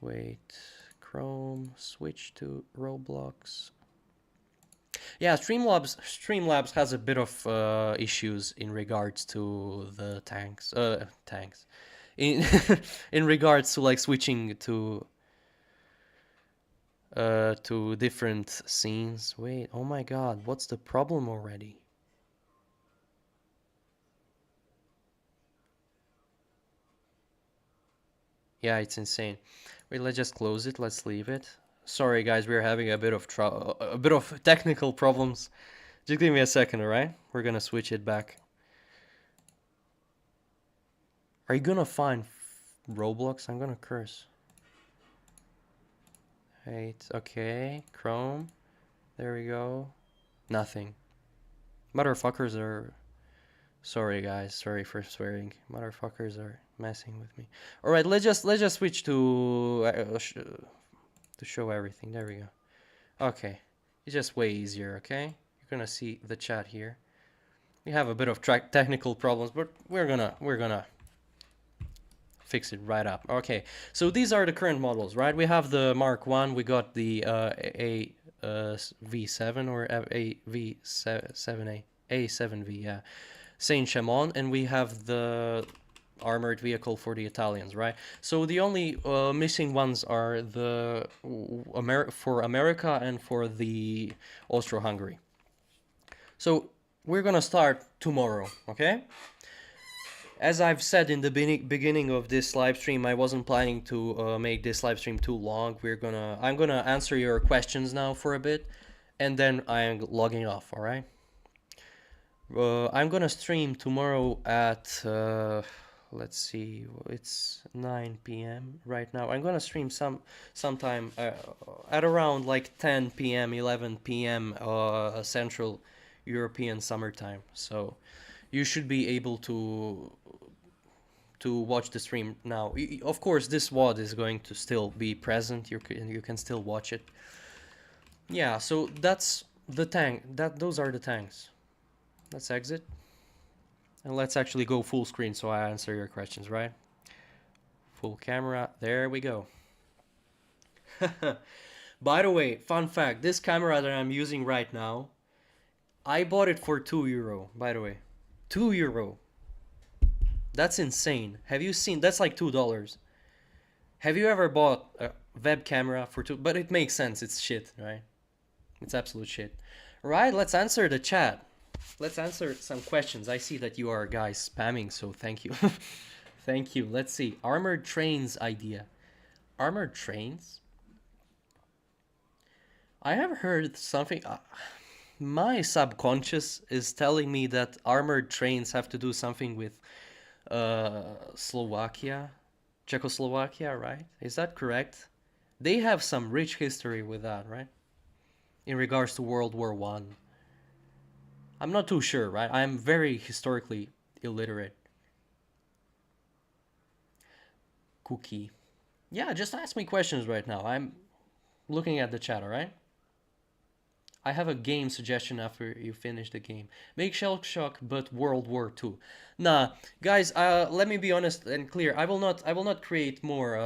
wait, Chrome, switch to Roblox. Yeah, Streamlabs has a bit of issues in regards to the tanks in in regards to like switching to different scenes. Wait, oh my god, what's the problem already? Yeah, it's insane. Wait, let's just close it. Let's leave it. Sorry guys, we're having a bit of technical problems. Just give me a second, all right? We're gonna switch it back. Are you gonna find Roblox? I'm gonna curse. Wait, okay, Chrome. There we go. Nothing. Motherfuckers are... Sorry guys, sorry for swearing. Motherfuckers are messing with me. All right, let's just switch to show everything. There we go. Okay, it's just way easier. Okay, you're gonna see the chat here. We have a bit of technical problems, but we're gonna fix it right up. Okay, so these are the current models, right? We have the Mark 1, we got the V7 or AV7A, A7V, yeah, Saint-Chamond, and we have the armored vehicle for the Italians, right? So the only missing ones are the for America and for the Austro-Hungary. So we're gonna start tomorrow, okay? As I've said in the beginning of this live stream, I wasn't planning to make this live stream too long. I'm gonna answer your questions now for a bit, and then I'm logging off. All right. I'm gonna stream tomorrow at let's see, it's 9 p.m. right now. I'm gonna stream sometime at around like 10 p.m., 11 p.m. Central European summertime. So you should be able to watch the stream now. Of course, this WOD is going to still be present. You can still watch it. Yeah, so that's the tank. Those are the tanks. Let's exit. And let's actually go full screen so I answer your questions, right? Full camera. There we go. By the way, fun fact, this camera that I'm using right now, I bought it for €2, by the way. €2. That's insane. Have you seen? That's like $2. Have you ever bought a web camera for two? But it makes sense. It's shit, right? It's absolute shit. Right. Let's answer the chat. Let's answer some questions. I see that you are guys spamming, so thank you. Thank you. Let's see. Armored trains idea. Armored trains? I have heard something. My subconscious is telling me that armored trains have to do something with Slovakia, Czechoslovakia, right? Is that correct? They have some rich history with that, right? In regards to World War I. I'm not too sure, right? I'm very historically illiterate. Cookie. Yeah, just ask me questions right now. I'm looking at the chat, alright? I have a game suggestion after you finish the game. Make Shell Shock, but World War II. Nah, guys. Let me be honest and clear. I will not. I will not create more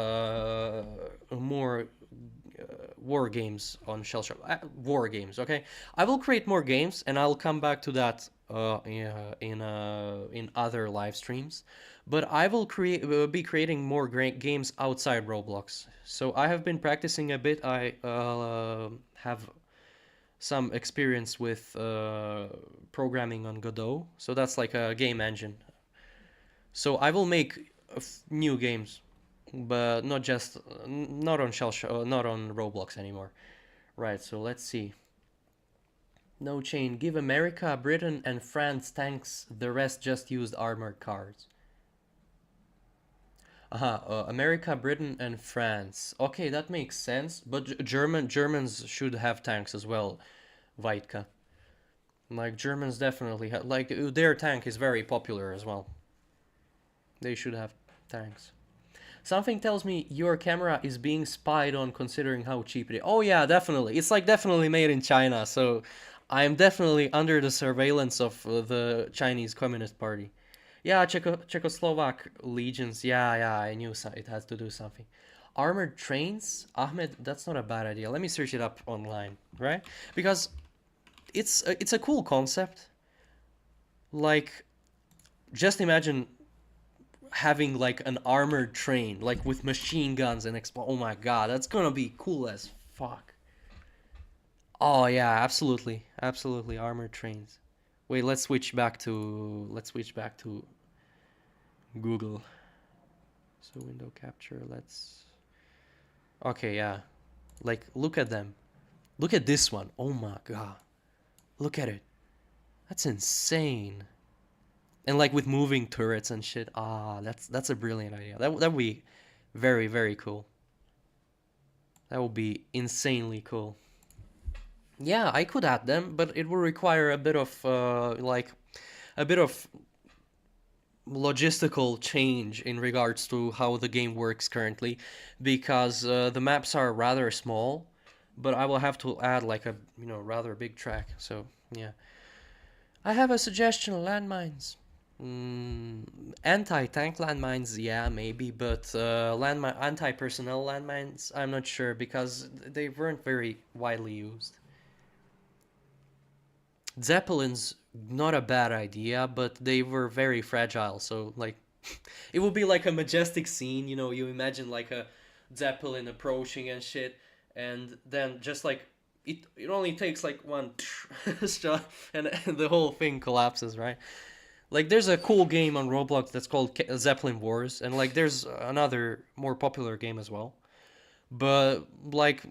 war games on Shell Shock. War games. Okay. I will create more games, and I'll come back to that in other live streams. But I will be creating more great games outside Roblox. So I have been practicing a bit. I have some experience with programming on Godot. So that's like a game engine. So I will make new games, but not on not on Roblox anymore. Right. So let's see. No chain. Give America, Britain, and France tanks. The rest just used armored cars. America, Britain, and France. Okay, that makes sense. But Germans should have tanks as well. Vaitka. Like Germans definitely have. Like their tank is very popular as well. They should have tanks. Something tells me your camera is being spied on, considering how cheap it is. Oh yeah, definitely. It's like definitely made in China. So I'm definitely under the surveillance of the Chinese Communist Party. Yeah, Czechoslovak legions. Yeah, yeah, I knew it has to do something. Armored trains, Ahmed. That's not a bad idea. Let me search it up online, right? Because it's a cool concept. Like, just imagine having like an armored train, like with machine guns and oh my god, that's gonna be cool as fuck. Oh yeah, absolutely, absolutely, armored trains. Wait, let's switch back to Google. So window capture, let's. Okay, yeah. Like look at them. Look at this one. Oh my god. Look at it. That's insane. And like with moving turrets and shit. That's a brilliant idea. That would be very very cool. That would be insanely cool. Yeah, I could add them, but it will require a bit of like a bit of logistical change in regards to how the game works currently, because the maps are rather small, but I will have to add like a rather big track. So yeah, I have a suggestion: landmines. Anti-tank landmines, yeah, maybe, but anti-personnel landmines, I'm not sure because they weren't very widely used. Zeppelins, not a bad idea, but they were very fragile. So like, it would be like a majestic scene. You imagine like a Zeppelin approaching and shit, and then just like it only takes like one shot, and the whole thing collapses, right? Like there's a cool game on Roblox that's called Zeppelin Wars, and like there's another more popular game as well. But like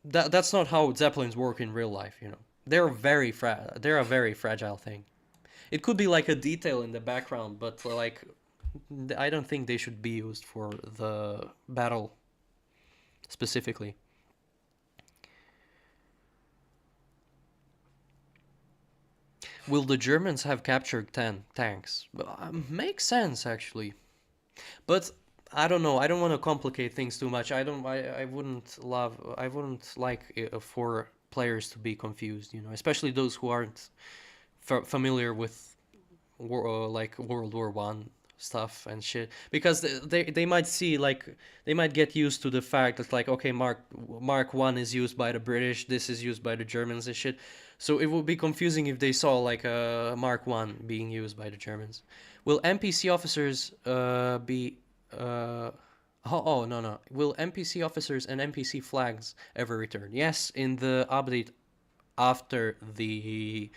that's not how Zeppelins work in real life, they're a very fragile thing. It could be like a detail in the background, but like I don't think they should be used for the battle specifically. Will the Germans have captured 10 tanks? Makes sense actually. But I don't know. I don't want to complicate things too much. I wouldn't like for players to be confused, especially those who aren't familiar with like World War One. stuff and shit, because they might see like they might get used to the fact that like, okay, Mark 1 is used by the British, this is used by the Germans and shit. So it would be confusing if they saw like a Mark 1 being used by the Germans. Will NPC officers be oh, no, no, will NPC officers and NPC flags ever return? Yes, in the update after the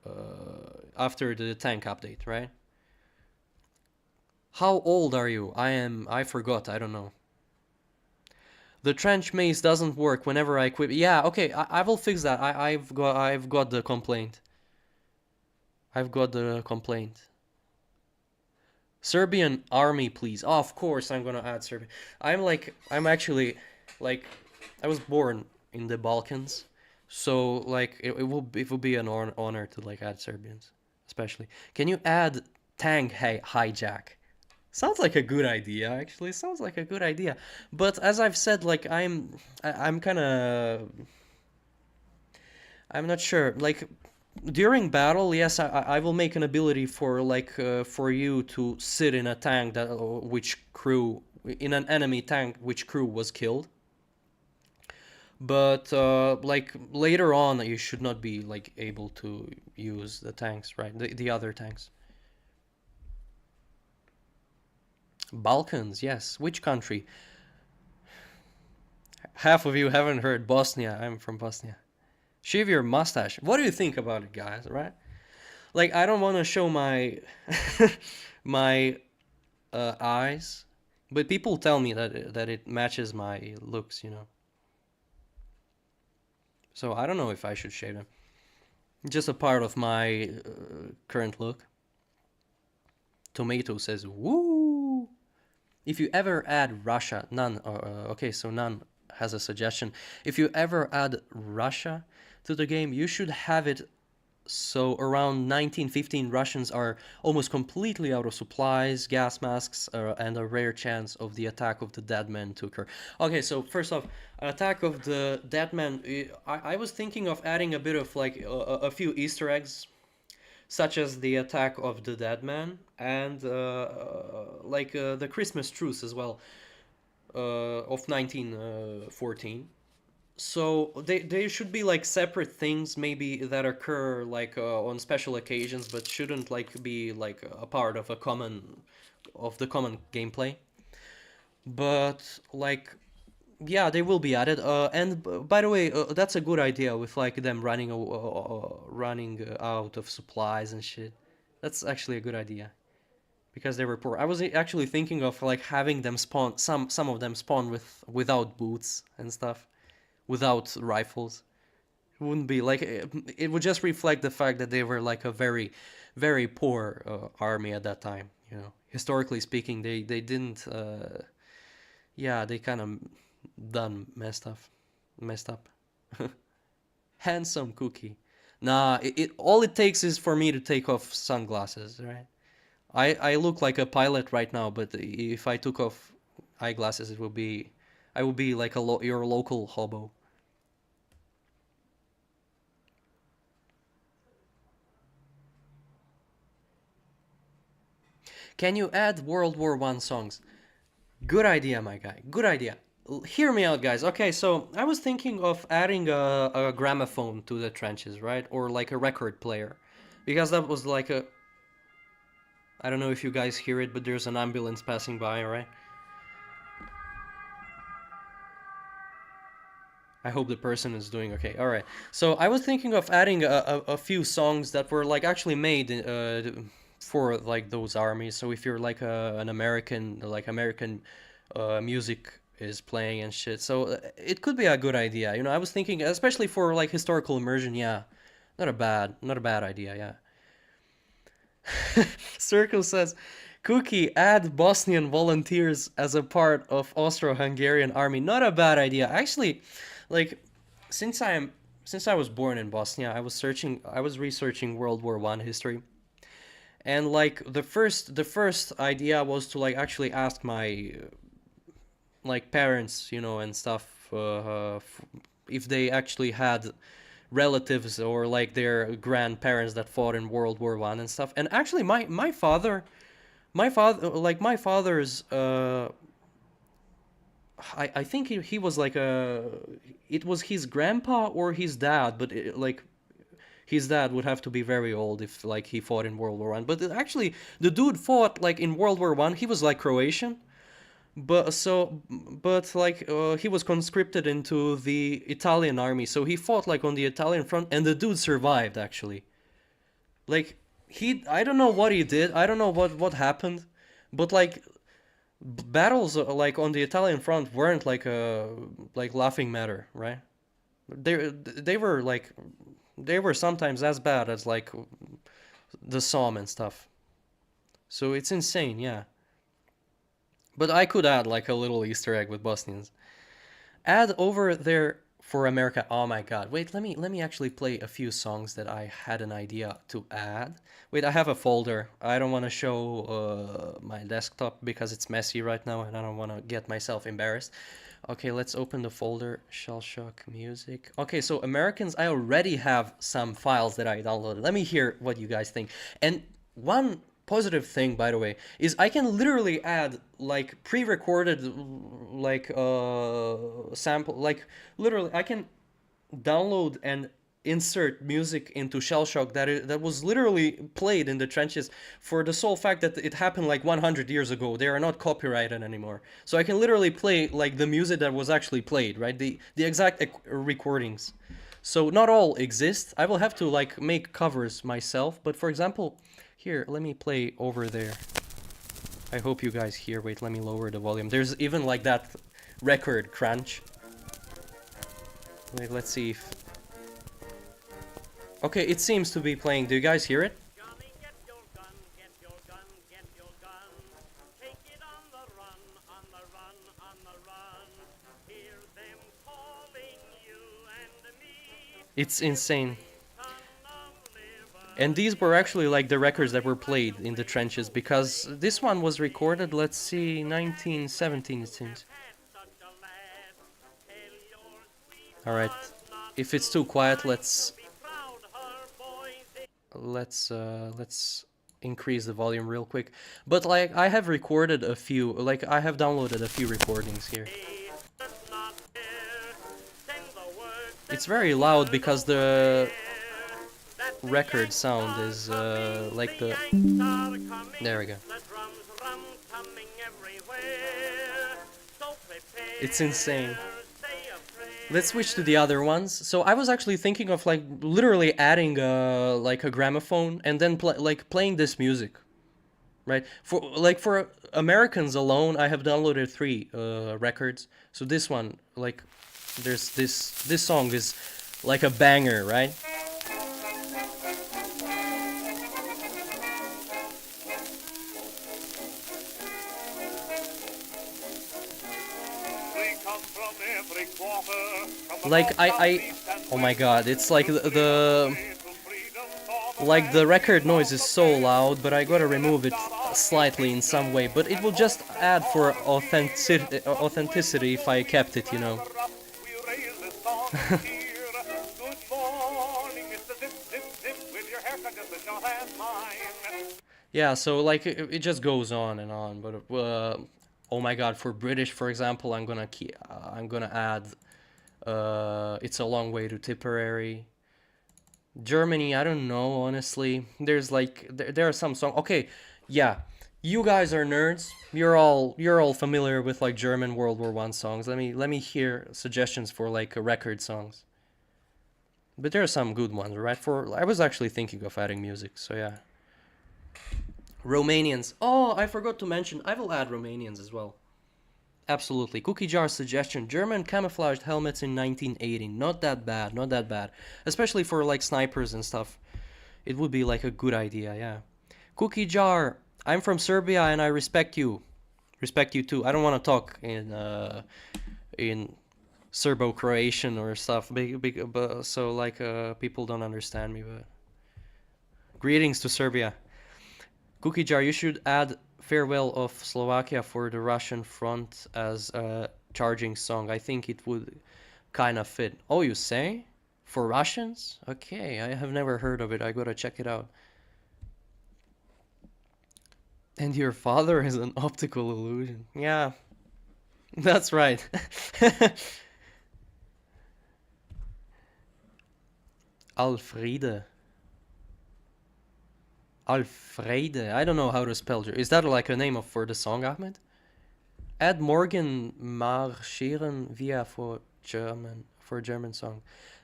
tank update, right? How old are you? I forgot, I don't know. The trench maze doesn't work whenever I equip. Yeah, okay, I will fix that. I've got the complaint. I've got the complaint. Serbian army, please. Oh, of course I'm gonna add Serbian. I'm actually like I was born in the Balkans, so like it will be an honor to like add Serbians, especially. Can you add tank hijack? Sounds like a good idea, actually. Sounds like a good idea. But as I've said, like I'm kind of I'm not sure. Like during battle, yes, I will make an ability for like for you to sit in a tank that which crew in an enemy tank which crew was killed. But like later on, you should not be like able to use the tanks, right? The other tanks. Balkans, yes. Which country? Half of you haven't heard Bosnia. I'm from Bosnia. Shave your mustache. What do you think about it, guys? Right? Like, I don't want to show my my eyes, but people tell me that it matches my looks, you know. So I don't know if I should shave them. Just a part of my current look. Tomato says, "Woo!" If you ever add Russia, none. Okay, so none has a suggestion. If you ever add Russia to the game, you should have it so around 1915 Russians are almost completely out of supplies, gas masks, and a rare chance of the attack of the dead man to occur. Okay, so first off, attack of the dead man. I was thinking of adding a bit of like a few Easter eggs, such as the attack of the dead man and like the Christmas truce as well of 1914. So they should be like separate things maybe that occur like on special occasions, but shouldn't like be like a part of the common gameplay. But like yeah, they will be added. And by the way, that's a good idea with like them running out of supplies and shit. That's actually a good idea because they were poor. I was actually thinking of like having them spawn some of them spawn without boots and stuff, without rifles. It wouldn't be like it would just reflect the fact that they were like a very poor army at that time. You know, historically speaking, they didn't. Yeah, they kind of done messed up. Handsome cookie. Nah, all it takes is for me to take off sunglasses, right? I look like a pilot right now, but if I took off eyeglasses, I would be like your local hobo. Can you add World War One songs? Good idea, my guy. Good idea. Hear me out, guys. Okay, so I was thinking of adding a gramophone to the trenches, right? Or like a record player. Because that was like a. I don't know if you guys hear it, but there's an ambulance passing by, right? I hope the person is doing okay. All right. So I was thinking of adding a few songs that were like actually made for like those armies. So if you're like an American, like American music is playing and shit, so it could be a good idea. You know, I was thinking, especially for like historical immersion. Yeah, not a bad idea. Yeah. Circle says, Cookie, add Bosnian volunteers as a part of Austro-Hungarian army. Not a bad idea. Actually, like since I am since I was born in Bosnia, I was researching World War One history. And like the first idea was to like actually ask my like parents, you know, and stuff if they actually had relatives or like their grandparents that fought in World War One and stuff. And actually my father My father, like my father's, I think he was like a, it was his grandpa or his dad, but like his dad would have to be very old if like he fought in World War One. But actually, the dude fought like in World War One. He was like Croatian, but like he was conscripted into the Italian army, so he fought like on the Italian front, and the dude survived actually. Like I don't know what he did. I don't know what happened, but like battles like on the Italian front weren't like a like laughing matter, right? They were like they were sometimes as bad as like the Somme and stuff. So it's insane, yeah. But I could add like a little Easter egg with Bosnians. Add over there for America. Oh my God! Wait, let me actually play a few songs that I had an idea to add. Wait, I have a folder. I don't want to show my desktop because it's messy right now, and I don't want to get myself embarrassed. Okay, let's open the folder. Shell Shock Music. Okay, so Americans, I already have some files that I downloaded. Let me hear what you guys think. And one positive thing, by the way, is I can literally add like pre-recorded like sample, like literally I can download and insert music into Shell Shock that was literally played in the trenches for the sole fact that it happened like 100 years ago. They are not copyrighted anymore. So I can literally play like the music that was actually played, right? The exact recordings. So not all exist. I will have to like make covers myself, but for example, here, let me play over there. I hope you guys hear. Wait, let me lower the volume. There's even like that record crunch. Wait, let's see if... Okay, it seems to be playing. Do you guys hear it? It's insane. And these were actually like the records that were played in the trenches, because this one was recorded, let's see, 1917 it seems. Alright, if it's too quiet, let's increase the volume real quick. But like I have recorded a few, like I have downloaded a few recordings here. It's very loud because the record sound is like the... There we go. It's insane. Let's switch to the other ones. So I was actually thinking of like literally adding like a gramophone and then playing this music, right? For Americans alone, I have downloaded 3 records. So this one, like, there's this song is like a banger, right? Like oh my God, it's like like the record noise is so loud, but I gotta remove it slightly in some way. But it will just add for authenticity if I kept it, you know. Yeah, so like it just goes on and on. But oh my God, for British, for example, I'm gonna add It's a Long Way to Tipperary. Germany, I don't know, honestly. There's like there are some songs. Okay, yeah, you guys are nerds. You're all familiar with like German World War One songs. Let me hear suggestions for like record songs. But there are some good ones, right? I was actually thinking of adding music, so yeah. Romanians. Oh, I forgot to mention. I will add Romanians as well. Absolutely. Cookie Jar suggestion. German camouflaged helmets in 1980. Not that bad, not that bad. Especially for like snipers and stuff. It would be like a good idea, yeah. Cookie Jar. I'm from Serbia and I respect you. Respect you too. I don't want to talk in Serbo-Croatian or stuff. So like people don't understand me, but greetings to Serbia. Cookie Jar, you should add Farewell of Slovakia for the Russian front as a charging song. I think it would kind of fit. Oh, you say? For Russians? Okay, I have never heard of it. I gotta check it out. And your father is an optical illusion. Yeah, that's right. Alfrede. Alfrede. I don't know how to spell. Is that like a name of for the song, Ahmed? Add Morgan marschieren via for German song.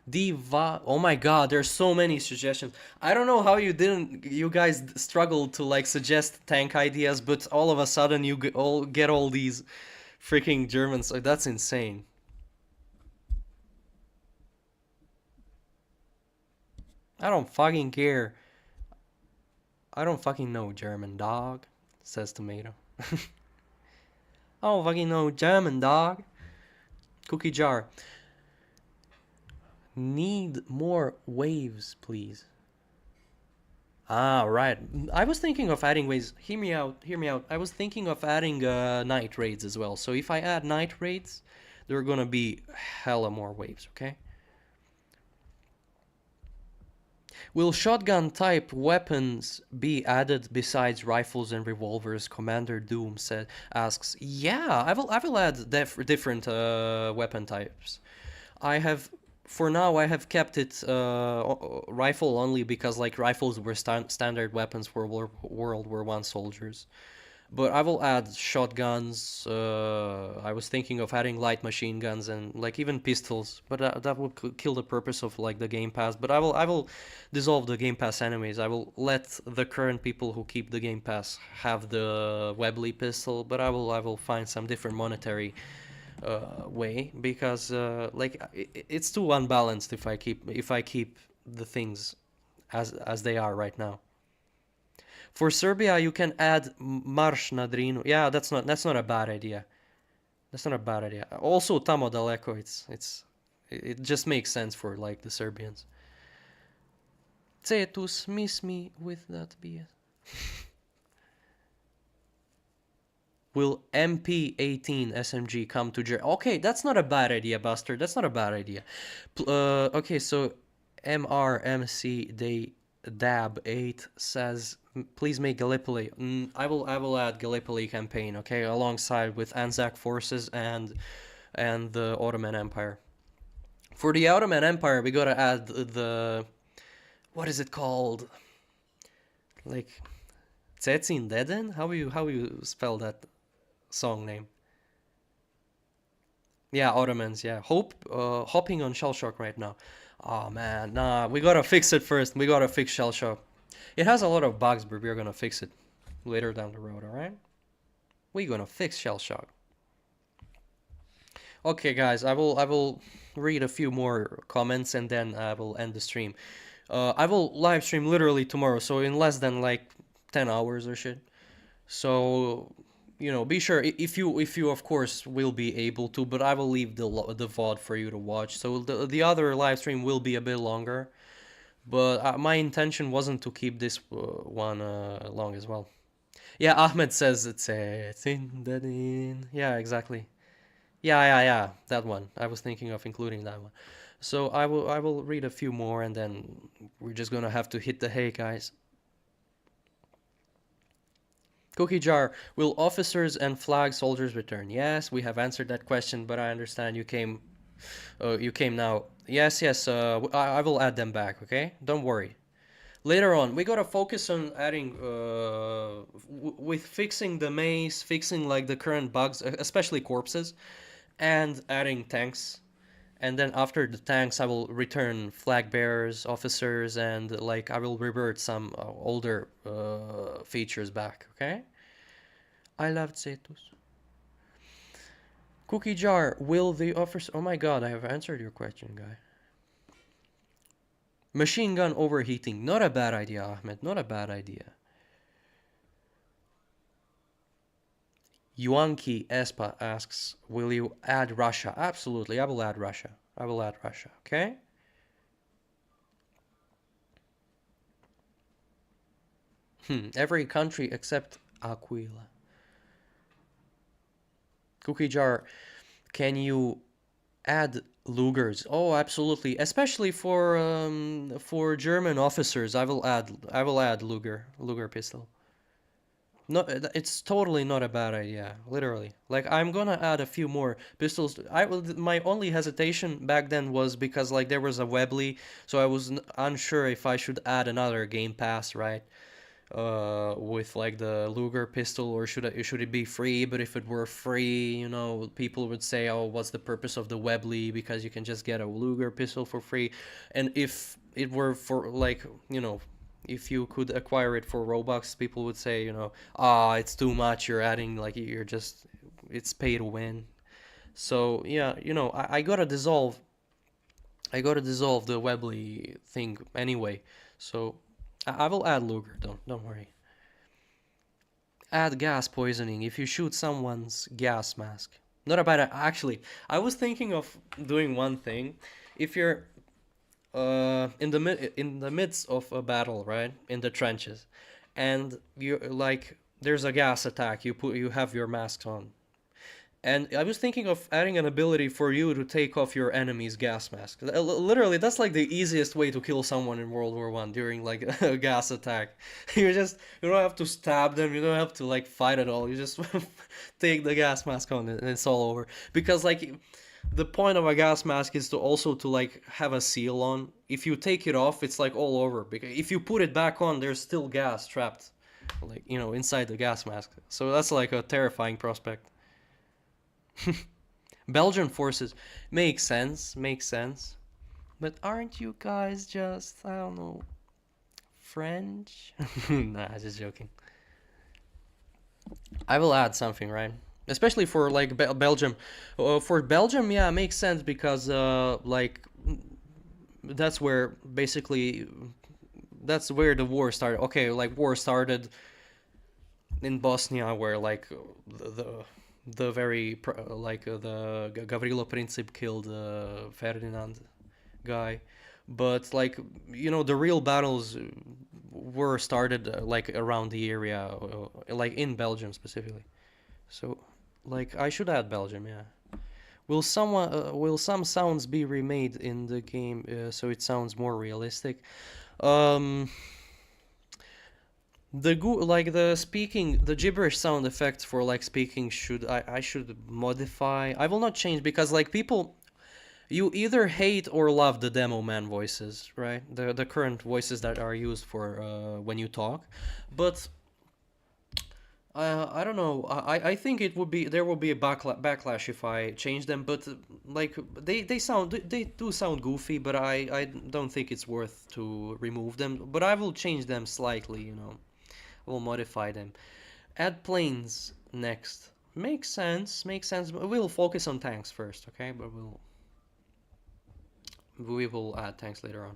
Diva. Oh my God, there's so many suggestions. I don't know how you guys struggled to like suggest tank ideas, but all of a sudden you all get all these freaking Germans. Like, that's insane. I don't fucking care. I don't fucking know German, dog, says Tomato. I don't fucking know German, dog. Cookie jar. Need more waves, please. Ah, right. I was thinking of adding waves. Hear me out. Hear me out. I was thinking of adding night raids as well. So if I add night raids, there are gonna be hella more waves. Okay. Will shotgun type weapons be added besides rifles and revolvers? Commander Doom asks. Yeah, I will add different weapon types. I have for now I have kept it rifle only because like rifles were standard weapons for World War One soldiers. But I will add shotguns. I was thinking of adding light machine guns and like even pistols, but that would kill the purpose of like the Game Pass. But I will dissolve the Game Pass enemies. I will let the current people who keep the Game Pass have the Webley pistol, but I will find some different monetary way because like it's too unbalanced if I keep the things as they are right now. For Serbia, you can add Marš na Drinu. Yeah, that's not a bad idea. That's not a bad idea. Also, Tamo Daleko. It just makes sense for like the Serbians. Cetus miss me with that BS. Will MP18 SMG come to Germany? Okay, that's not a bad idea, Buster. That's not a bad idea. Okay, so MRMC Dab 8 says, please make Gallipoli. I will add Gallipoli campaign, okay, alongside with Anzac forces and the Ottoman Empire. For the Ottoman Empire, we gotta add the what is it called? Like Tsetsin Deden? How you spell that song name? Yeah, Ottomans. Yeah, hopping on shell shock right now. Oh man, nah, we gotta fix it first. We gotta fix shell shock. It has a lot of bugs, but we're gonna fix it later down the road. All right? We're gonna fix shell shock. Okay, guys, I will read a few more comments and then I will end the stream. I will live stream literally tomorrow, so in less than like 10 hours or shit. So be sure if you of course will be able to, but I will leave the VOD for you to watch. So the other live stream will be a bit longer, but my intention wasn't to keep this one long as well. Yeah, Ahmed says it's in that in. Yeah, exactly. Yeah, that one. I was thinking of including that one. So I will read a few more and then we're just gonna have to hit the hay, guys. Cookie jar, will officers and flag soldiers return? Yes, we have answered that question, but I understand you came now. Yes, I will add them back, okay? Don't worry. Later on, we gotta focus on adding, with fixing the maze, fixing like the current bugs, especially corpses, and adding tanks. And then after the tanks, I will return flag bearers, officers, and like I will revert some older features back. Okay. I love Zetus. Cookie jar. Will the officer? Oh my God! I have answered your question, guy. Machine gun overheating. Not a bad idea, Ahmed. Not a bad idea. Yuanki Espa asks, will you add Russia? Absolutely, I will add Russia. I will add Russia, okay? Every country except Aquila. Cookie jar, can you add Lugers? Oh, absolutely. Especially for German officers, I will add Luger pistol. No, it's totally not a bad idea. Literally, like I'm gonna add a few more pistols. My only hesitation back then was because like there was a Webley, so I was unsure if I should add another game pass, right? With like the Luger pistol, or should it be free? But if it were free, people would say, "Oh, what's the purpose of the Webley? Because you can just get a Luger pistol for free." And if it were for like, if you could acquire it for Robux, people would say, "Ah, it's too much. You're adding like you're just it's pay to win." So yeah, I gotta dissolve the Webley thing anyway. So I will add Luger. Don't worry. Add gas poisoning if you shoot someone's gas mask. Not a bad. Actually, I was thinking of doing one thing. If you're in the midst of a battle, right, in the trenches, and you like there's a gas attack, you have your masks on. And I was thinking of adding an ability for you to take off your enemy's gas mask. Literally, that's like the easiest way to kill someone in World War One during like a gas attack. You don't have to stab them. You don't have to like fight at all. You just take the gas mask on and it's all over. Because like the point of a gas mask is to also to like have a seal on. If you take it off, it's like all over. Because if you put it back on, there's still gas trapped, like inside the gas mask. So that's like a terrifying prospect. Belgian forces makes sense. But aren't you guys just, I don't know, French? Nah, just joking. I will add something, right? Especially for like Belgium. For Belgium, yeah, it makes sense because like that's where basically that's where the war started. Okay, like war started in Bosnia, where like the very like the Gavrilo Princip killed Ferdinand guy, but like the real battles were started like around the area, like in Belgium specifically. So like I should add Belgium, yeah. Will some sounds be remade in the game so it sounds more realistic? Um, like the gibberish sound effects for like speaking I should modify. I will not change because like people, you either hate or love the demo man voices, right? The current voices that are used for when you talk, but I don't know. I think it would be there will be a backlash if I change them. But like they do sound goofy, but I don't think it's worth to remove them. But I will change them slightly. I will modify them. Add planes next. Makes sense. Makes sense. We'll focus on tanks first, okay? But we will add tanks later on.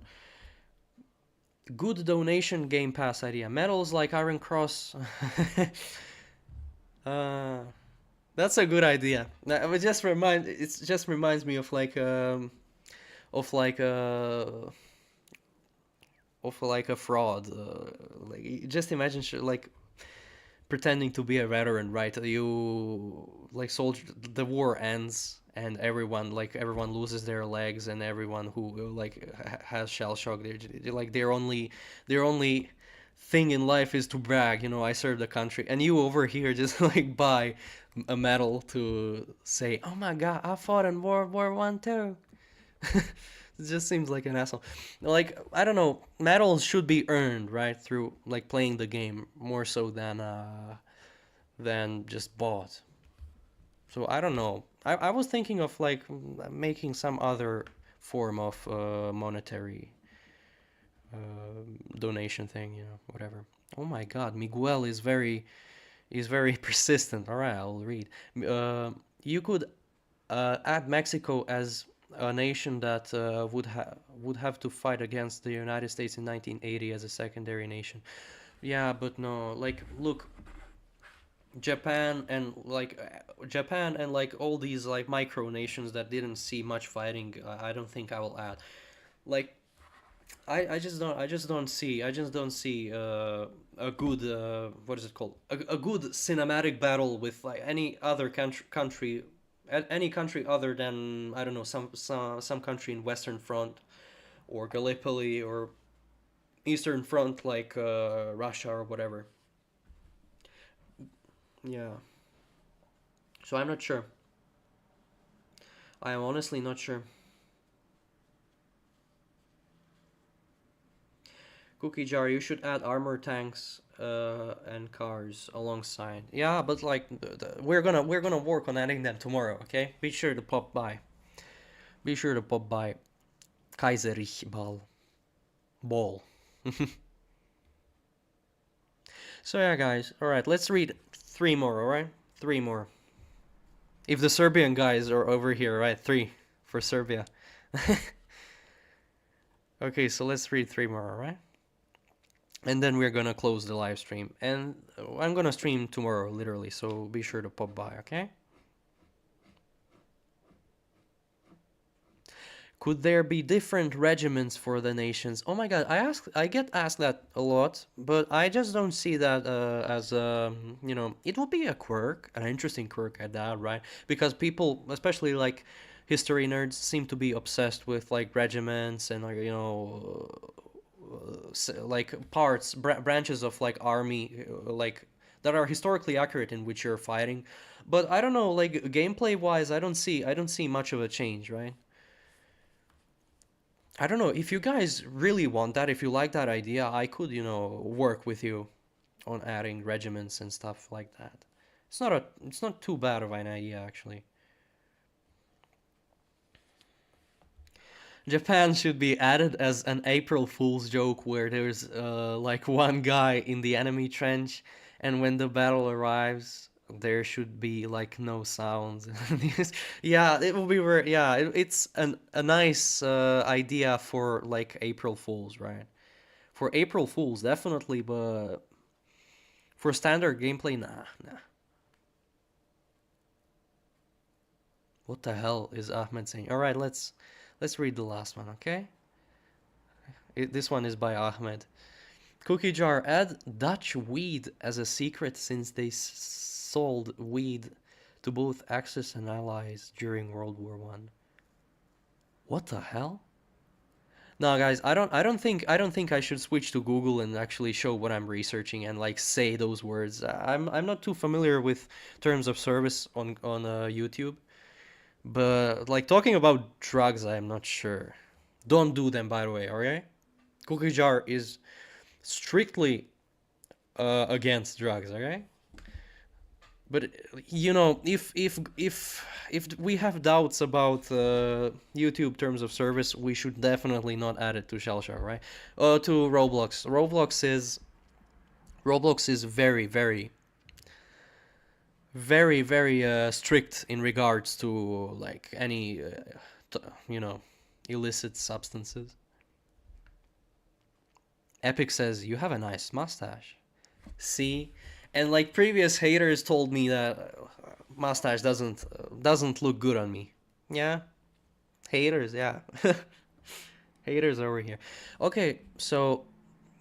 Good donation Game Pass idea. Medals like Iron Cross. uh, that's a good idea. It just reminds me of like a of like a fraud. Like just imagine like pretending to be a veteran, right? You like soldier, the war ends and everyone loses their legs, and everyone who like has shell shock, like their only thing in life is to brag, I served the country, and you over here just like buy a medal to say, oh my god, I fought in World War I too. It just seems like an asshole. Like I don't know, medals should be earned, right, through like playing the game more so than just bought. So I don't know. I was thinking of like making some other form of monetary donation thing, whatever. Oh my God, Miguel is very persistent. All right, I'll read. You could add Mexico as a nation that would have to fight against the United States in 1980 as a secondary nation. Yeah, but no, like look, Japan and like all these like micro nations that didn't see much fighting. I don't think I will add. Like I just don't see a good what is it called, a good cinematic battle with like any other any country other than I don't know some country in Western Front or Gallipoli or Eastern Front like Russia or whatever. Yeah. So I'm not sure. I am honestly not sure. Cookie jar, you should add armor tanks and cars alongside. Yeah, but like we're gonna work on adding them tomorrow. Okay, be sure to pop by. Be sure to pop by. Kaiserich Ball. So yeah, guys. All right, let's read three more. All right, three more. If the Serbian guys are over here, right? Three for Serbia. Okay, so let's read three more. All right. And then we're gonna close the live stream. And I'm gonna stream tomorrow, literally, so be sure to pop by, okay? Could there be different regiments for the nations? Oh my god, I get asked that a lot, but I just don't see that as it would be a quirk, an interesting quirk at that, right? Because people, especially like history nerds, seem to be obsessed with like regiments and like like branches of like army like that are historically accurate in which you're fighting. But I don't know, like gameplay wise, I don't see much of a change, right? I don't know if you guys really want that. If you like that idea, I could, work with you on adding regiments and stuff like that. It's not too bad of an idea actually. Japan should be added as an April Fool's joke where there's like one guy in the enemy trench, and when the battle arrives, there should be like no sounds. Yeah, it will be very, yeah, it's a nice idea for like April Fools, right? For April Fools, definitely, but for standard gameplay, nah, nah. What the hell is Ahmed saying? All right, let's read the last one, okay? This one is by Ahmed. Cookie jar, add Dutch weed as a secret since they sold weed to both Axis and Allies during World War One. What the hell? No, guys, I don't think I should switch to Google and actually show what I'm researching and like say those words. I'm not too familiar with terms of service on YouTube, but like talking about drugs, I'm not sure. Don't do them, by the way. Okay? Cookie jar is strictly against drugs. Okay? But if we have doubts about YouTube terms of service, we should definitely not add it to Shellshock, right? To Roblox. Roblox is very, very, very, very strict in regards to like any t- you know illicit substances. Epic says you have a nice mustache. See, and like previous haters told me that mustache doesn't look good on me. Yeah, haters. Yeah, haters over here. Okay, so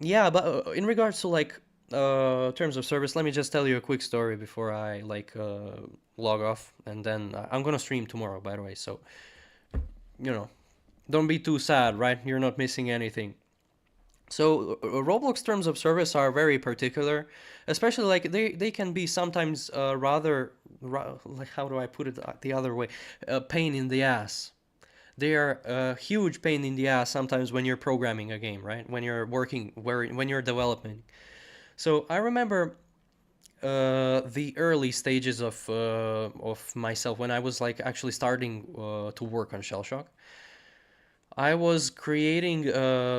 yeah, but in regards to like terms of service, let me just tell you a quick story before I like log off, and then I'm gonna stream tomorrow, by the way. So you know, don't be too sad, right? You're not missing anything. So Roblox terms of service are very particular, especially like they can be sometimes like how do I put it the other way, a pain in the ass. They are a huge pain in the ass sometimes when you're programming a game, right? When you're working, when you're developing. So I remember the early stages of myself when I was like actually starting to work on Shell Shock. I was creating,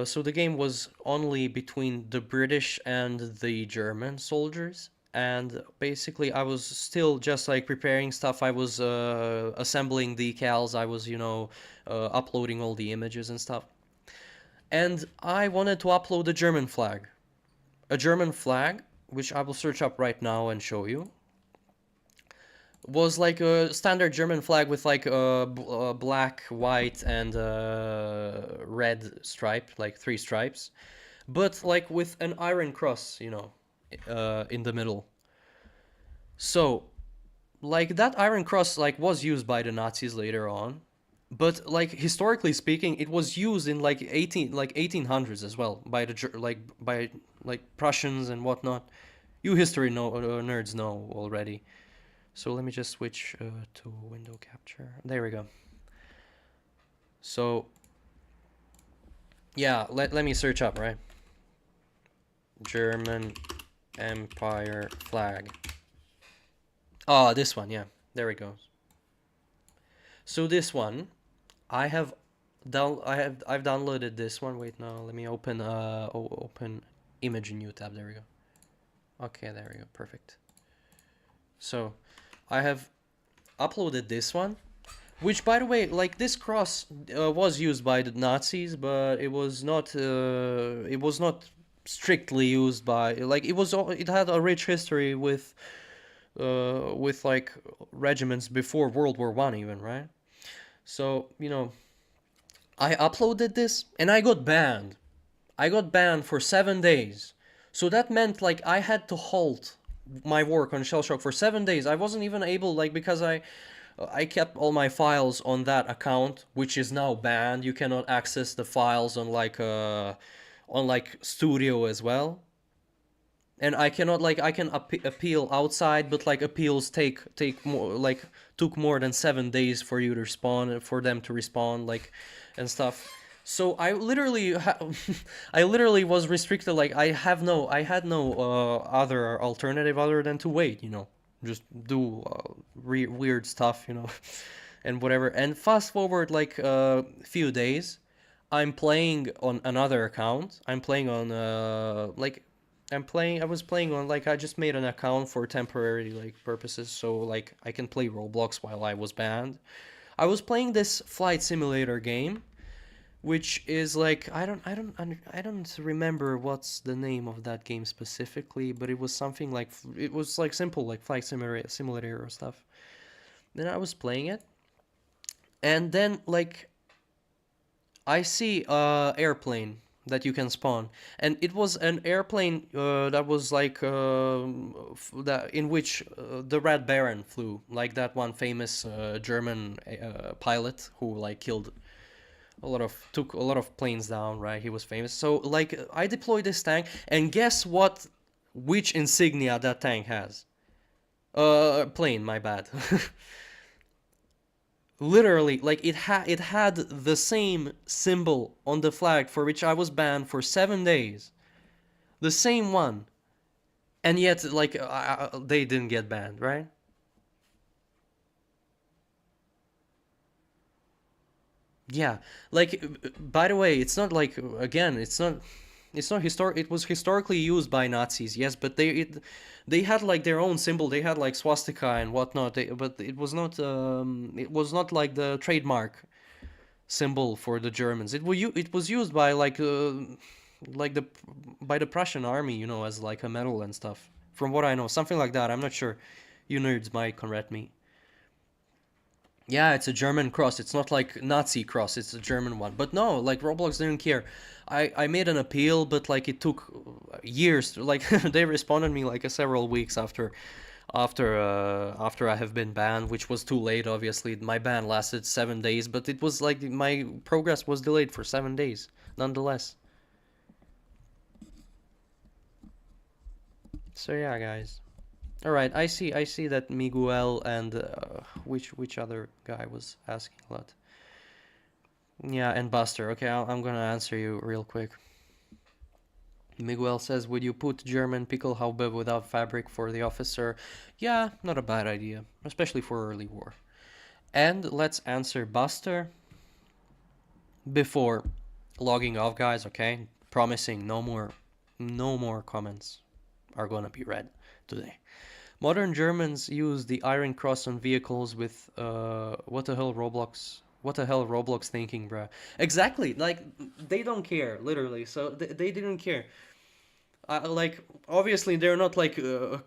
so the game was only between the British and the German soldiers. And basically, I was still just like preparing stuff. I was assembling decals. I was, uploading all the images and stuff. And I wanted to upload a German flag. A German flag, which I will search up right now and show you, was like a standard German flag with like a black, white, and red stripe, like three stripes, but like with an iron cross, in the middle. So, like that iron cross, like was used by the Nazis later on, but like historically speaking, it was used in like 1800s as well by the like by like Prussians and whatnot. You history nerds know already. So let me just switch to window capture. There we go. So yeah, let me search up, right? German Empire flag. Oh, this one, yeah. There we go. So this one, I've downloaded this one. Wait, no, let me open open image in new tab. There we go. Okay, there we go. Perfect. So, I have uploaded this one, which, by the way, like this cross was used by the Nazis, but it was not strictly used by, like, it had a rich history with like regiments before World War One even, right? So, I uploaded this and I got banned. I got banned for 7 days. So that meant like I had to halt my work on Shell Shock for 7 days. I wasn't even able, like, because I kept all my files on that account, which is now banned. You cannot access the files on like Studio as well. And I cannot, like, I can appeal outside, but like appeals take more, like, took more than 7 days for you to respond, for them to respond, like, and stuff. So I literally I literally was restricted. Like, I had no other alternative other than to wait, just do weird stuff, and whatever. And fast forward like a few days, I'm playing on another account. I was playing on, like, I just made an account for temporary, like, purposes, so like I can play Roblox while I was banned. I was playing this flight simulator game, which is like, I don't remember what's the name of that game specifically, but it was something like, it was like simple, like flight simulator or stuff. Then I was playing it, and then like I see airplane that you can spawn, and it was an airplane that was like that in which the Red Baron flew, like that one famous German pilot who like killed took a lot of planes down, right? He was famous. So like I deployed this tank, and guess what? Which insignia that tank has? Plane. My bad. Literally, like it had the same symbol on the flag for which I was banned for 7 days, the same one, and yet like they didn't get banned, right? Yeah, like by the way, it's not like, again, it's not historic. It was historically used by Nazis, yes, but they had like their own symbol. They had like swastika and whatnot. But it was not like the trademark symbol for the Germans. It was used by like the by the Prussian army, as like a medal and stuff. From what I know, something like that. I'm not sure. You nerds might correct me. Yeah, it's a German cross. It's not like Nazi cross. It's a German one. But no, like Roblox didn't care. I made an appeal, but like it took years. Like they responded me like several weeks after I have been banned, which was too late. Obviously, my ban lasted 7 days, but it was like my progress was delayed for 7 days, nonetheless. So yeah, guys. All right, I see that Miguel and which other guy was asking a lot. Yeah, and Buster. Okay, I'm gonna answer you real quick. Miguel says, "Would you put German Pickelhaube without fabric for the officer?" Yeah, not a bad idea, especially for early war. And let's answer Buster before logging off, guys. Okay, promising no more comments are gonna be read today. Modern Germans use the Iron Cross on vehicles with what the hell Roblox? What the hell Roblox thinking, bruh? Exactly, like they don't care, literally. So they didn't care. Like obviously they're not like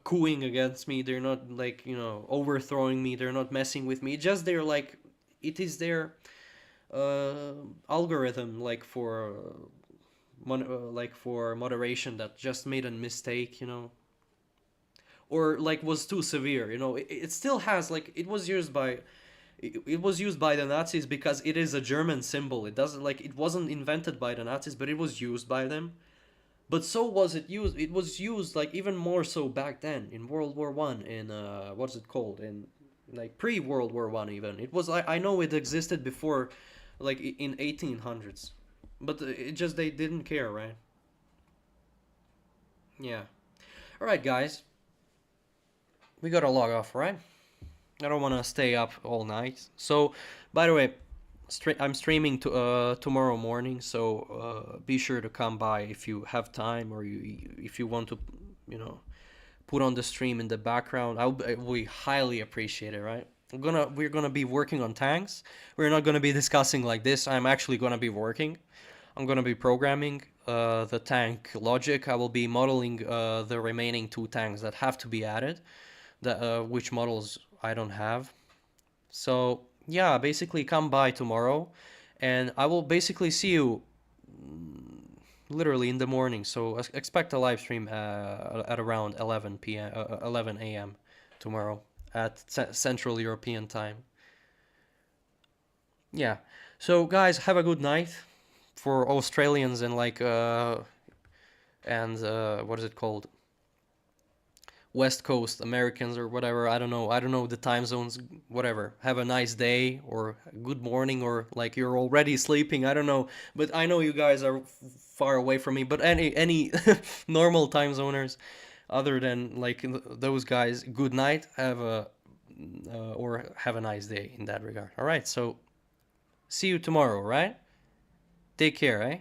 cooing against me. They're not like overthrowing me. They're not messing with me. Just they're like, it is their uh, algorithm, like like for moderation, that just made a mistake, or like was too severe. It still has, like, it was used by the Nazis because it is a German symbol. It doesn't, like, it wasn't invented by the Nazis, but it was used by them. But so was it used. It was used like even more so back then in World War One. In what's it called? In like pre World War One even. It was I know it existed before, like in 1800s, but it just they didn't care, right? Yeah. All right, guys, we gotta log off, right? I don't want to stay up all night. So, by the way, I'm streaming to tomorrow morning, so be sure to come by if you have time or if you want to, you know, put on the stream in the background. We highly appreciate it, right? We're gonna be working on tanks. We're not gonna be discussing like this. I'm actually gonna be working. I'm gonna be programming the tank logic. I will be modeling the remaining two tanks that have to be added. Which models I don't have. So yeah, basically come by tomorrow, and I will basically see you literally in the morning. So expect a live stream at around 11 p.m. 11 a.m. tomorrow at Central European time. Yeah. So guys, have a good night for Australians and like what is it called? West Coast Americans or whatever. I don't know. I don't know the time zones. Whatever. Have a nice day or good morning or like you're already sleeping. I don't know. But I know you guys are far away from me. But any normal time zoners, other than like those guys, good night. Have a or have a nice day in that regard. All right. So see you tomorrow. Right. Take care. Eh.